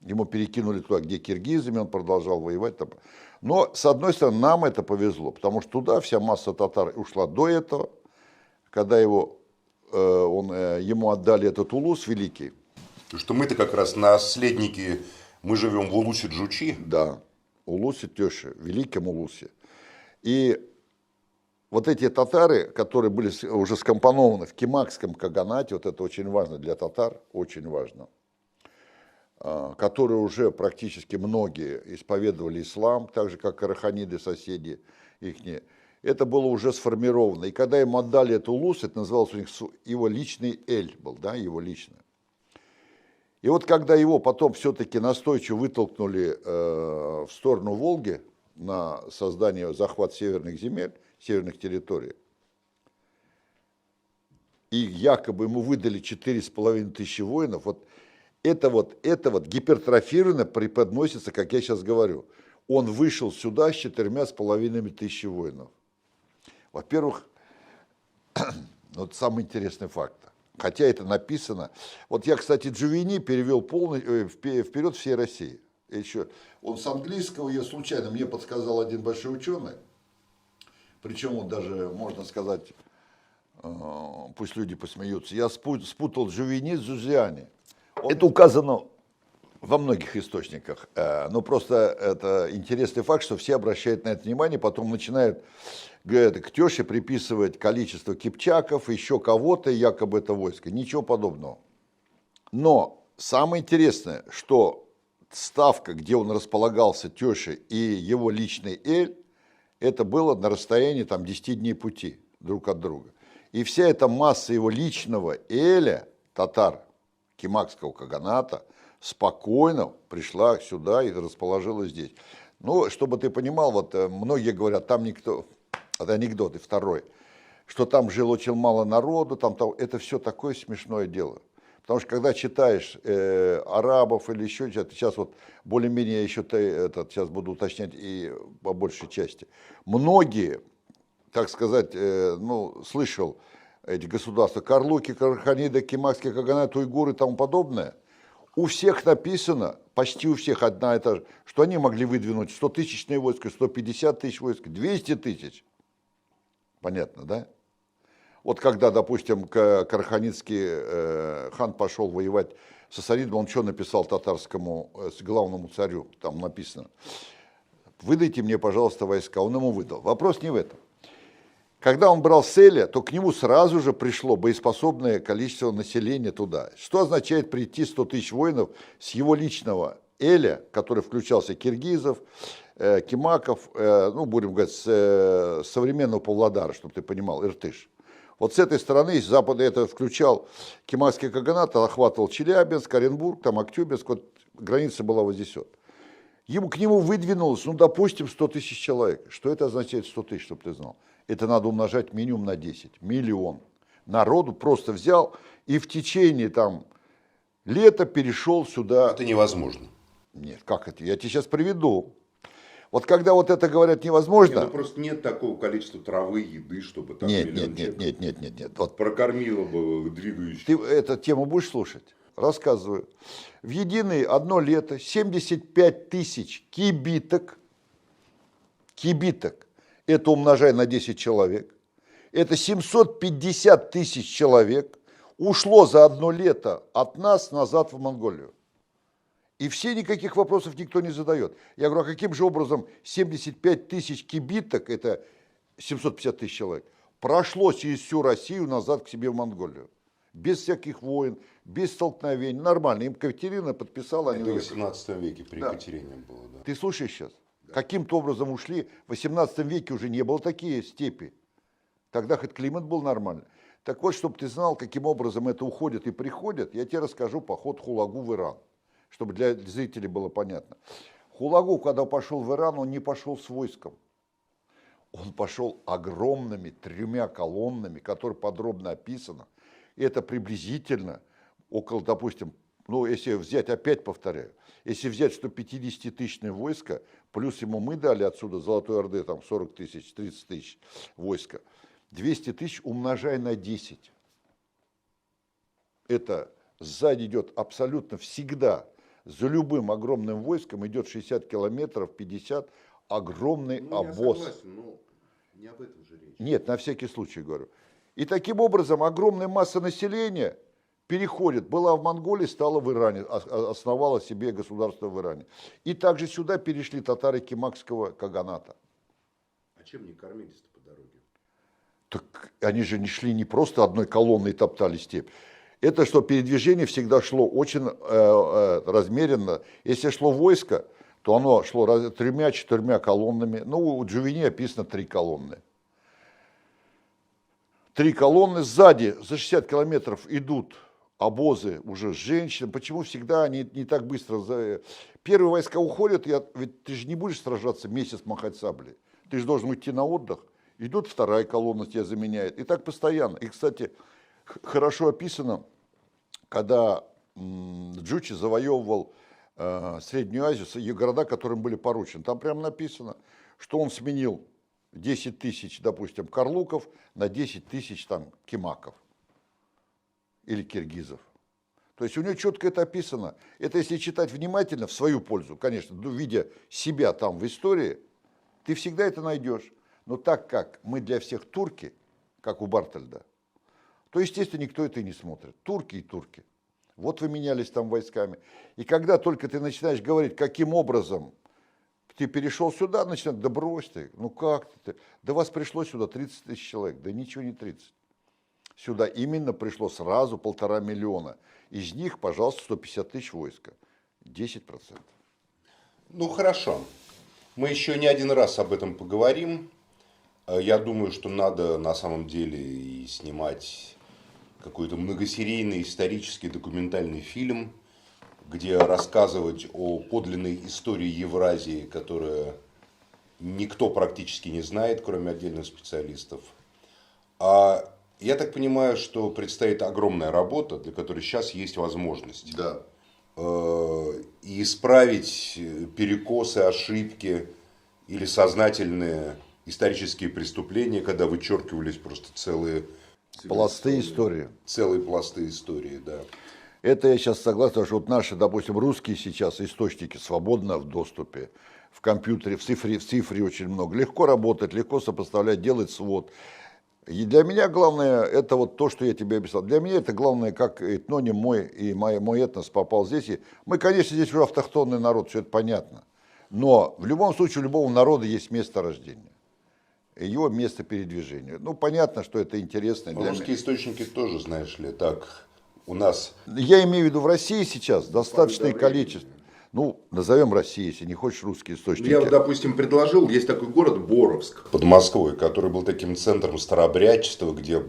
[SPEAKER 2] Ему перекинули туда, где киргизами, он продолжал воевать. Там. Но, с одной стороны, нам это повезло, потому что туда вся масса татар ушла до этого, когда ему отдали этот улус великий.
[SPEAKER 1] Потому что мы-то как раз наследники, мы живем в улусе Джучи.
[SPEAKER 2] Да, улусе Тёши, великом улусе. И вот эти татары, которые были уже скомпонованы в Кемакском каганате, вот это очень важно для татар, очень важно, которые уже практически многие исповедовали ислам, так же как караханиды, соседи их. это было уже сформировано. И когда ему отдали эту Улус, это называлось у них его личный Эль был, да, его личный. И вот когда его потом все-таки настойчиво вытолкнули в сторону Волги на создание, захват северных земель, северных территорий, и якобы ему выдали 4500 воинов, вот это гипертрофированно преподносится, как я сейчас говорю. Он вышел сюда с 4500 воинов. Во-первых, вот самый интересный факт. Хотя это написано. Вот я, кстати, Джувини перевел вперед всей России. Еще он с английского, я случайно, мне подсказал один большой ученый. Причем он даже, можно сказать, пусть люди посмеются, я спутал Джувини с Джузиани. Это указано во многих источниках. Но просто это интересный факт, что все обращают на это внимание, потом начинают к теще приписывать количество кипчаков, еще кого-то, якобы это войско. Ничего подобного. Но самое интересное, что ставка, где он располагался, теща и его личный Эль, это было на расстоянии там, 10 дней пути друг от друга. И вся эта масса его личного Эля, татар, кимакского каганата, спокойно пришла сюда и расположилась здесь. Ну, чтобы ты понимал, вот многие говорят, там никто, это анекдот, и второй, что там жило очень мало народу, это все такое смешное дело. Потому что когда читаешь арабов или еще что-то, сейчас вот более-менее еще сейчас буду уточнять и по большей части, многие, так сказать, слышал эти государства, Карлуки, Карханида, Кимакский каганат, уйгуры и тому подобное, у всех написано, почти у всех одна и та же, что они могли выдвинуть 100-тысячные войска, 150 тысяч войск, 200 тысяч. Понятно, да? Вот когда, допустим, Караханидский хан пошел воевать с Сасанидом, он что написал татарскому главному царю, там написано, выдайте мне, пожалуйста, войска, он ему выдал. Вопрос не в этом. Когда он брал Селя, то к нему сразу же пришло боеспособное количество населения туда. Что означает прийти 100 тысяч воинов с его личного Эля, который включался киргизов, кимаков, будем говорить, с современного Павлодара, чтобы ты понимал, Иртыш. Вот с этой стороны, с запада это включал Кимакский каганат, охватывал Челябинск, Оренбург, там Актюбинск, вот граница была вот здесь вот. К нему выдвинулось, допустим, 100 тысяч человек. Что это означает 100 тысяч, чтобы ты знал? Это надо умножать минимум на 10, миллион. Народу просто взял и в течение лета перешел сюда.
[SPEAKER 1] Это невозможно.
[SPEAKER 2] Нет, как это? Я тебе сейчас приведу. Вот когда вот это говорят невозможно.
[SPEAKER 1] Просто нет такого количества травы, еды, чтобы там
[SPEAKER 2] нет.
[SPEAKER 1] Вот прокормило бы двигающихся.
[SPEAKER 2] Ты эту тему будешь слушать? Рассказываю. В единое одно лето 75 тысяч кибиток, это умножай на 10 человек, это 750 тысяч человек ушло за одно лето от нас назад в Монголию. И все, никаких вопросов никто не задает. Я говорю, а каким же образом 75 тысяч кибиток, это 750 тысяч человек, прошло через всю Россию назад к себе в Монголию? Без всяких войн, без столкновений, нормально. Им Екатерина подписала.
[SPEAKER 1] Это в 18 веке при Екатерине было. Да.
[SPEAKER 2] Ты слушаешь сейчас? Да. Каким-то образом ушли. В 18 веке уже не было такие степи. Тогда хоть климат был нормальный. Так вот, чтобы ты знал, каким образом это уходит и приходит, я тебе расскажу поход Хулагу в Иран. Чтобы для зрителей было понятно. Хулагу, когда пошел в Иран, он не пошел с войском. Он пошел огромными 3 колоннами, которые подробно описаны. Это приблизительно около, допустим, если взять, опять повторяю, если взять 150-тысячное войско, плюс ему мы дали отсюда Золотой Орды, 40 тысяч, 30 тысяч войска, 200 тысяч умножай на 10. Это сзади идет абсолютно всегда, за любым огромным войском идет 60 километров, 50, огромный обоз.
[SPEAKER 1] Я согласен, но не об этом же речь.
[SPEAKER 2] Нет, на всякий случай говорю. И таким образом огромная масса населения переходит, была в Монголии, стала в Иране, основала себе государство в Иране. И также сюда перешли татары Кимакского каганата.
[SPEAKER 1] А чем не кормились-то по дороге?
[SPEAKER 2] Так они же не шли не просто одной колонной и топтали степь. Это что передвижение всегда шло очень размеренно. Если шло войско, то оно шло 3-4 колоннами. У Джувини описано 3 колонны. 3 колонны, сзади за 60 километров идут обозы уже с женщин. Почему всегда они не так быстро? Первые войска уходят, ведь ты же не будешь сражаться месяц махать саблей. Ты же должен уйти на отдых. Идут вторая колонна, тебя заменяет. И так постоянно. И, кстати, хорошо описано, когда Джучи завоевывал Среднюю Азию, ее города, которым были поручены. Там прямо написано, что он сменил 10 тысяч, допустим, карлуков на 10 тысяч там кимаков или киргизов. То есть у него четко это описано. Это если читать внимательно, в свою пользу, конечно, видя себя там в истории, ты всегда это найдешь. Но так как мы для всех турки, как у Бартольда, то, естественно, никто это и не смотрит. Турки и турки. Вот вы менялись там войсками. И когда только ты начинаешь говорить, каким образом ты перешел сюда, начинают, да брось ты, ну как ты? Да вас пришло сюда 30 тысяч человек, да ничего не 30. Сюда именно пришло сразу 1,5 миллиона. Из них, пожалуйста, 150 тысяч войска. 10%.
[SPEAKER 1] Ну хорошо. Мы еще не один раз об этом поговорим. Я думаю, что надо на самом деле и снимать какой-то многосерийный исторический документальный фильм, где рассказывать о подлинной истории Евразии, которая никто практически не знает, кроме отдельных специалистов. А я так понимаю, что предстоит огромная работа, для которой сейчас есть возможность.
[SPEAKER 2] Да.
[SPEAKER 1] И исправить перекосы, ошибки или сознательные исторические преступления, когда вычеркивались просто целые
[SPEAKER 2] Пласты истории.
[SPEAKER 1] Целые пласты истории, да.
[SPEAKER 2] Это я сейчас согласен, что вот наши, допустим, русские сейчас источники свободно в доступе, в компьютере, в цифре очень много. Легко работать, легко сопоставлять, делать свод. И для меня главное, это вот то, что я тебе описал. Для меня это главное, как этноним мой и мой этнос попал здесь. И мы, конечно, здесь уже автохтонный народ, все это понятно. Но в любом случае у любого народа есть место рождения. Его место передвижения. Ну, понятно, что это интересно.
[SPEAKER 1] Русские источники тоже, знаешь ли, так у нас...
[SPEAKER 2] Я имею в виду в России сейчас достаточное количество. Ну, назовем Россию, если не хочешь русские источники.
[SPEAKER 1] Я, допустим, предложил, есть такой город Боровск под Москвой, который был таким центром старообрядчества, где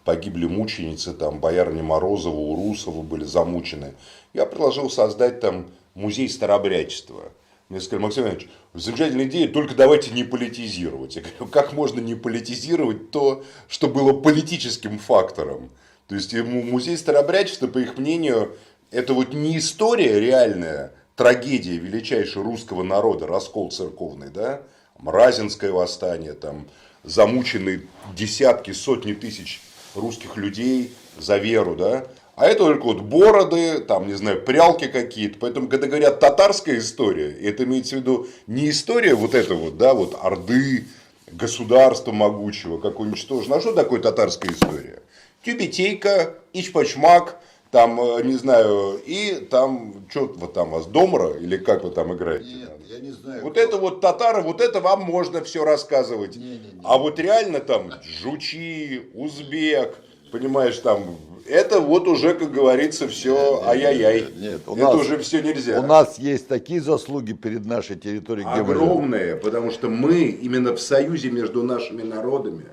[SPEAKER 1] погибли мученицы, там, боярыня Морозова, Урусова были замучены. Я предложил создать там музей старообрядчества. Мне сказали: Максим Иванович, замечательная идея, только давайте не политизировать. Я говорю, как можно не политизировать то, что было политическим фактором? То есть музей старообрядчества, по их мнению, это вот не история реальная, трагедия величайшего русского народа, раскол церковный, да? Мразинское восстание, там, замученные десятки, сотни тысяч русских людей за веру, да? А это только вот бороды, там, не знаю, прялки какие-то. Поэтому, когда говорят татарская история, это имеется в виду не история вот эта вот, да, вот Орды, государства могучего, как уничтожено. А что такое татарская история? Тюбетейка, Ичпочмак, там, не знаю, и там, что вот там у вас, домра, или как вы там играете?
[SPEAKER 2] Нет, я не знаю.
[SPEAKER 1] Вот это вот татары, вот это вам можно все рассказывать. А вот реально там жучи, узбек, понимаешь, там, это вот уже, как говорится, все ай-яй-яй.
[SPEAKER 2] Нет,
[SPEAKER 1] это уже все нельзя.
[SPEAKER 2] У нас есть такие заслуги перед нашей территорией, где
[SPEAKER 1] огромные, потому что мы именно в союзе между нашими народами,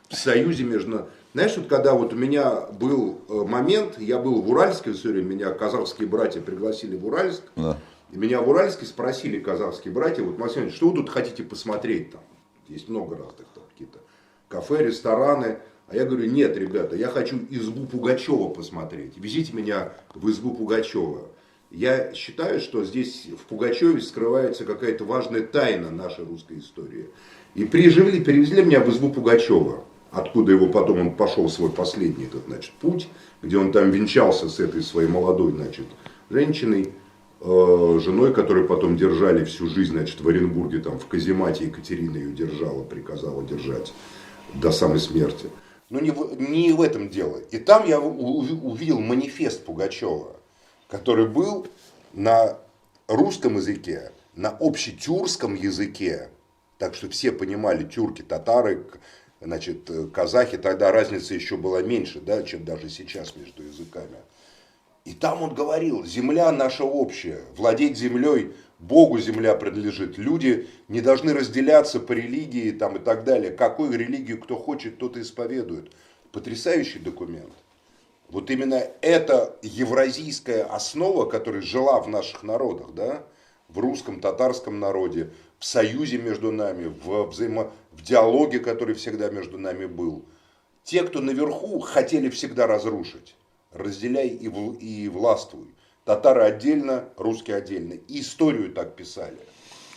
[SPEAKER 1] в союзе между... Знаешь, вот когда вот у меня был момент, я был в Уральске, все время меня казахские братья пригласили в Уральск,
[SPEAKER 2] Да.
[SPEAKER 1] и меня в Уральске спросили казахские братья: вот, Максим Иванович, что вы тут хотите посмотреть там? Есть много разных там какие-то кафе, рестораны. А я говорю: нет, ребята, я хочу избу Пугачева посмотреть. Везите меня в избу Пугачева. Я считаю, что здесь в Пугачеве скрывается какая-то важная тайна нашей русской истории. И перевезли меня в избу Пугачева, откуда его потом он пошел свой последний этот, значит, путь, где он там венчался с этой своей молодой, значит, женщиной, женой, которую потом держали всю жизнь, значит, в Оренбурге, там, в каземате Екатерина ее держала, приказала держать до самой смерти. Но не в этом дело. И там я увидел манифест Пугачева, который был на русском языке, на общетюркском языке, так что все понимали, тюрки, татары, значит, казахи, тогда разница еще была меньше, да, чем даже сейчас между языками. И там он говорил: земля наша общая, владеть землей, Богу земля принадлежит. Люди не должны разделяться по религии там, и так далее. Какую религию кто хочет, тот и исповедует. потрясающий документ. Вот именно эта евразийская основа, которая жила в наших народах, да, в русском, татарском народе, в союзе между нами, в диалоге, который всегда между нами был. Те, кто наверху, хотели всегда разрушить. Разделяй и властвуй. Татары отдельно, русские отдельно. И историю так писали.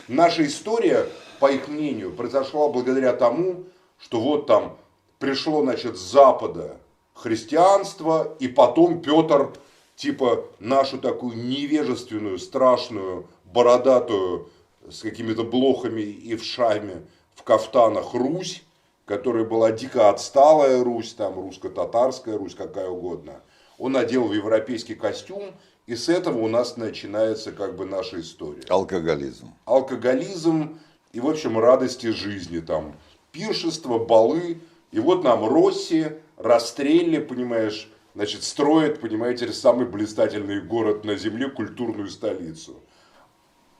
[SPEAKER 1] Наша история, по их мнению, произошла благодаря тому, что вот там пришло, значит, с Запада христианство, и потом Петр, типа, нашу такую невежественную, страшную, бородатую, с какими-то блохами и вшами в кафтанах Русь, которая была дико отсталая Русь, там русско-татарская Русь, какая угодно, он одел в европейский костюм, и с этого у нас начинается как бы наша история.
[SPEAKER 2] Алкоголизм.
[SPEAKER 1] Алкоголизм и, в общем, радости жизни, там, пиршества, балы, и вот нам Росси, Растрелли, понимаешь, значит, строит, понимаете, самый блистательный город на земле, культурную столицу.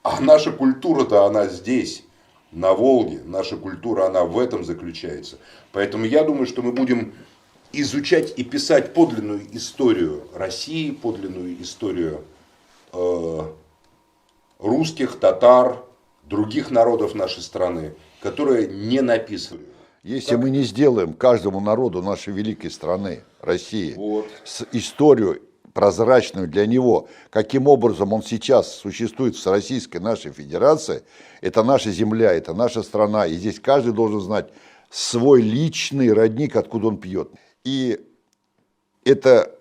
[SPEAKER 1] А наша культура-то, она здесь, на Волге. Наша культура, она в этом заключается. Поэтому я думаю, что мы будем изучать и писать подлинную историю России, подлинную историю русских, татар, других народов нашей страны, которая не написана.
[SPEAKER 2] Если мы не сделаем каждому народу нашей великой страны, России,
[SPEAKER 1] Вот.
[SPEAKER 2] историю прозрачную для него, каким образом он сейчас существует в Российской нашей Федерации, это наша земля, это наша страна, и здесь каждый должен знать свой личный родник, откуда он пьет. И это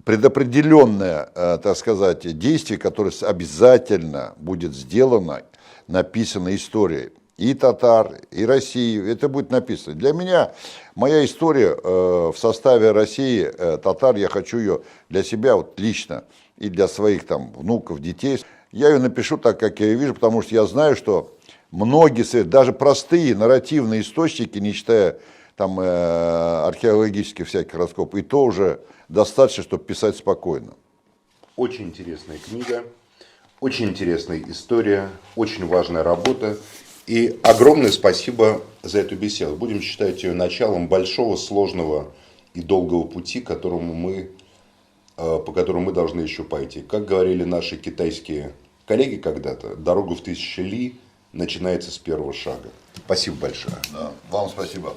[SPEAKER 2] предопределенное, так сказать, действие, которое обязательно будет сделано, написано историей. И татар, и России, это будет написано. Для меня, моя история в составе России, татар, я хочу ее для себя вот лично и для своих там внуков, детей. Я ее напишу так, как я ее вижу, потому что я знаю, что многие, даже простые нарративные источники, не считая там археологических всяких раскопов, и то уже достаточно, чтобы писать спокойно.
[SPEAKER 1] Очень интересная книга, очень интересная история, очень важная работа. И огромное спасибо за эту беседу. Будем считать ее началом большого, сложного и долгого пути, по которому мы должны еще пойти. Как говорили наши китайские коллеги когда-то, дорога в 1000 ли начинается с первого шага. Спасибо большое.
[SPEAKER 2] Да, вам спасибо.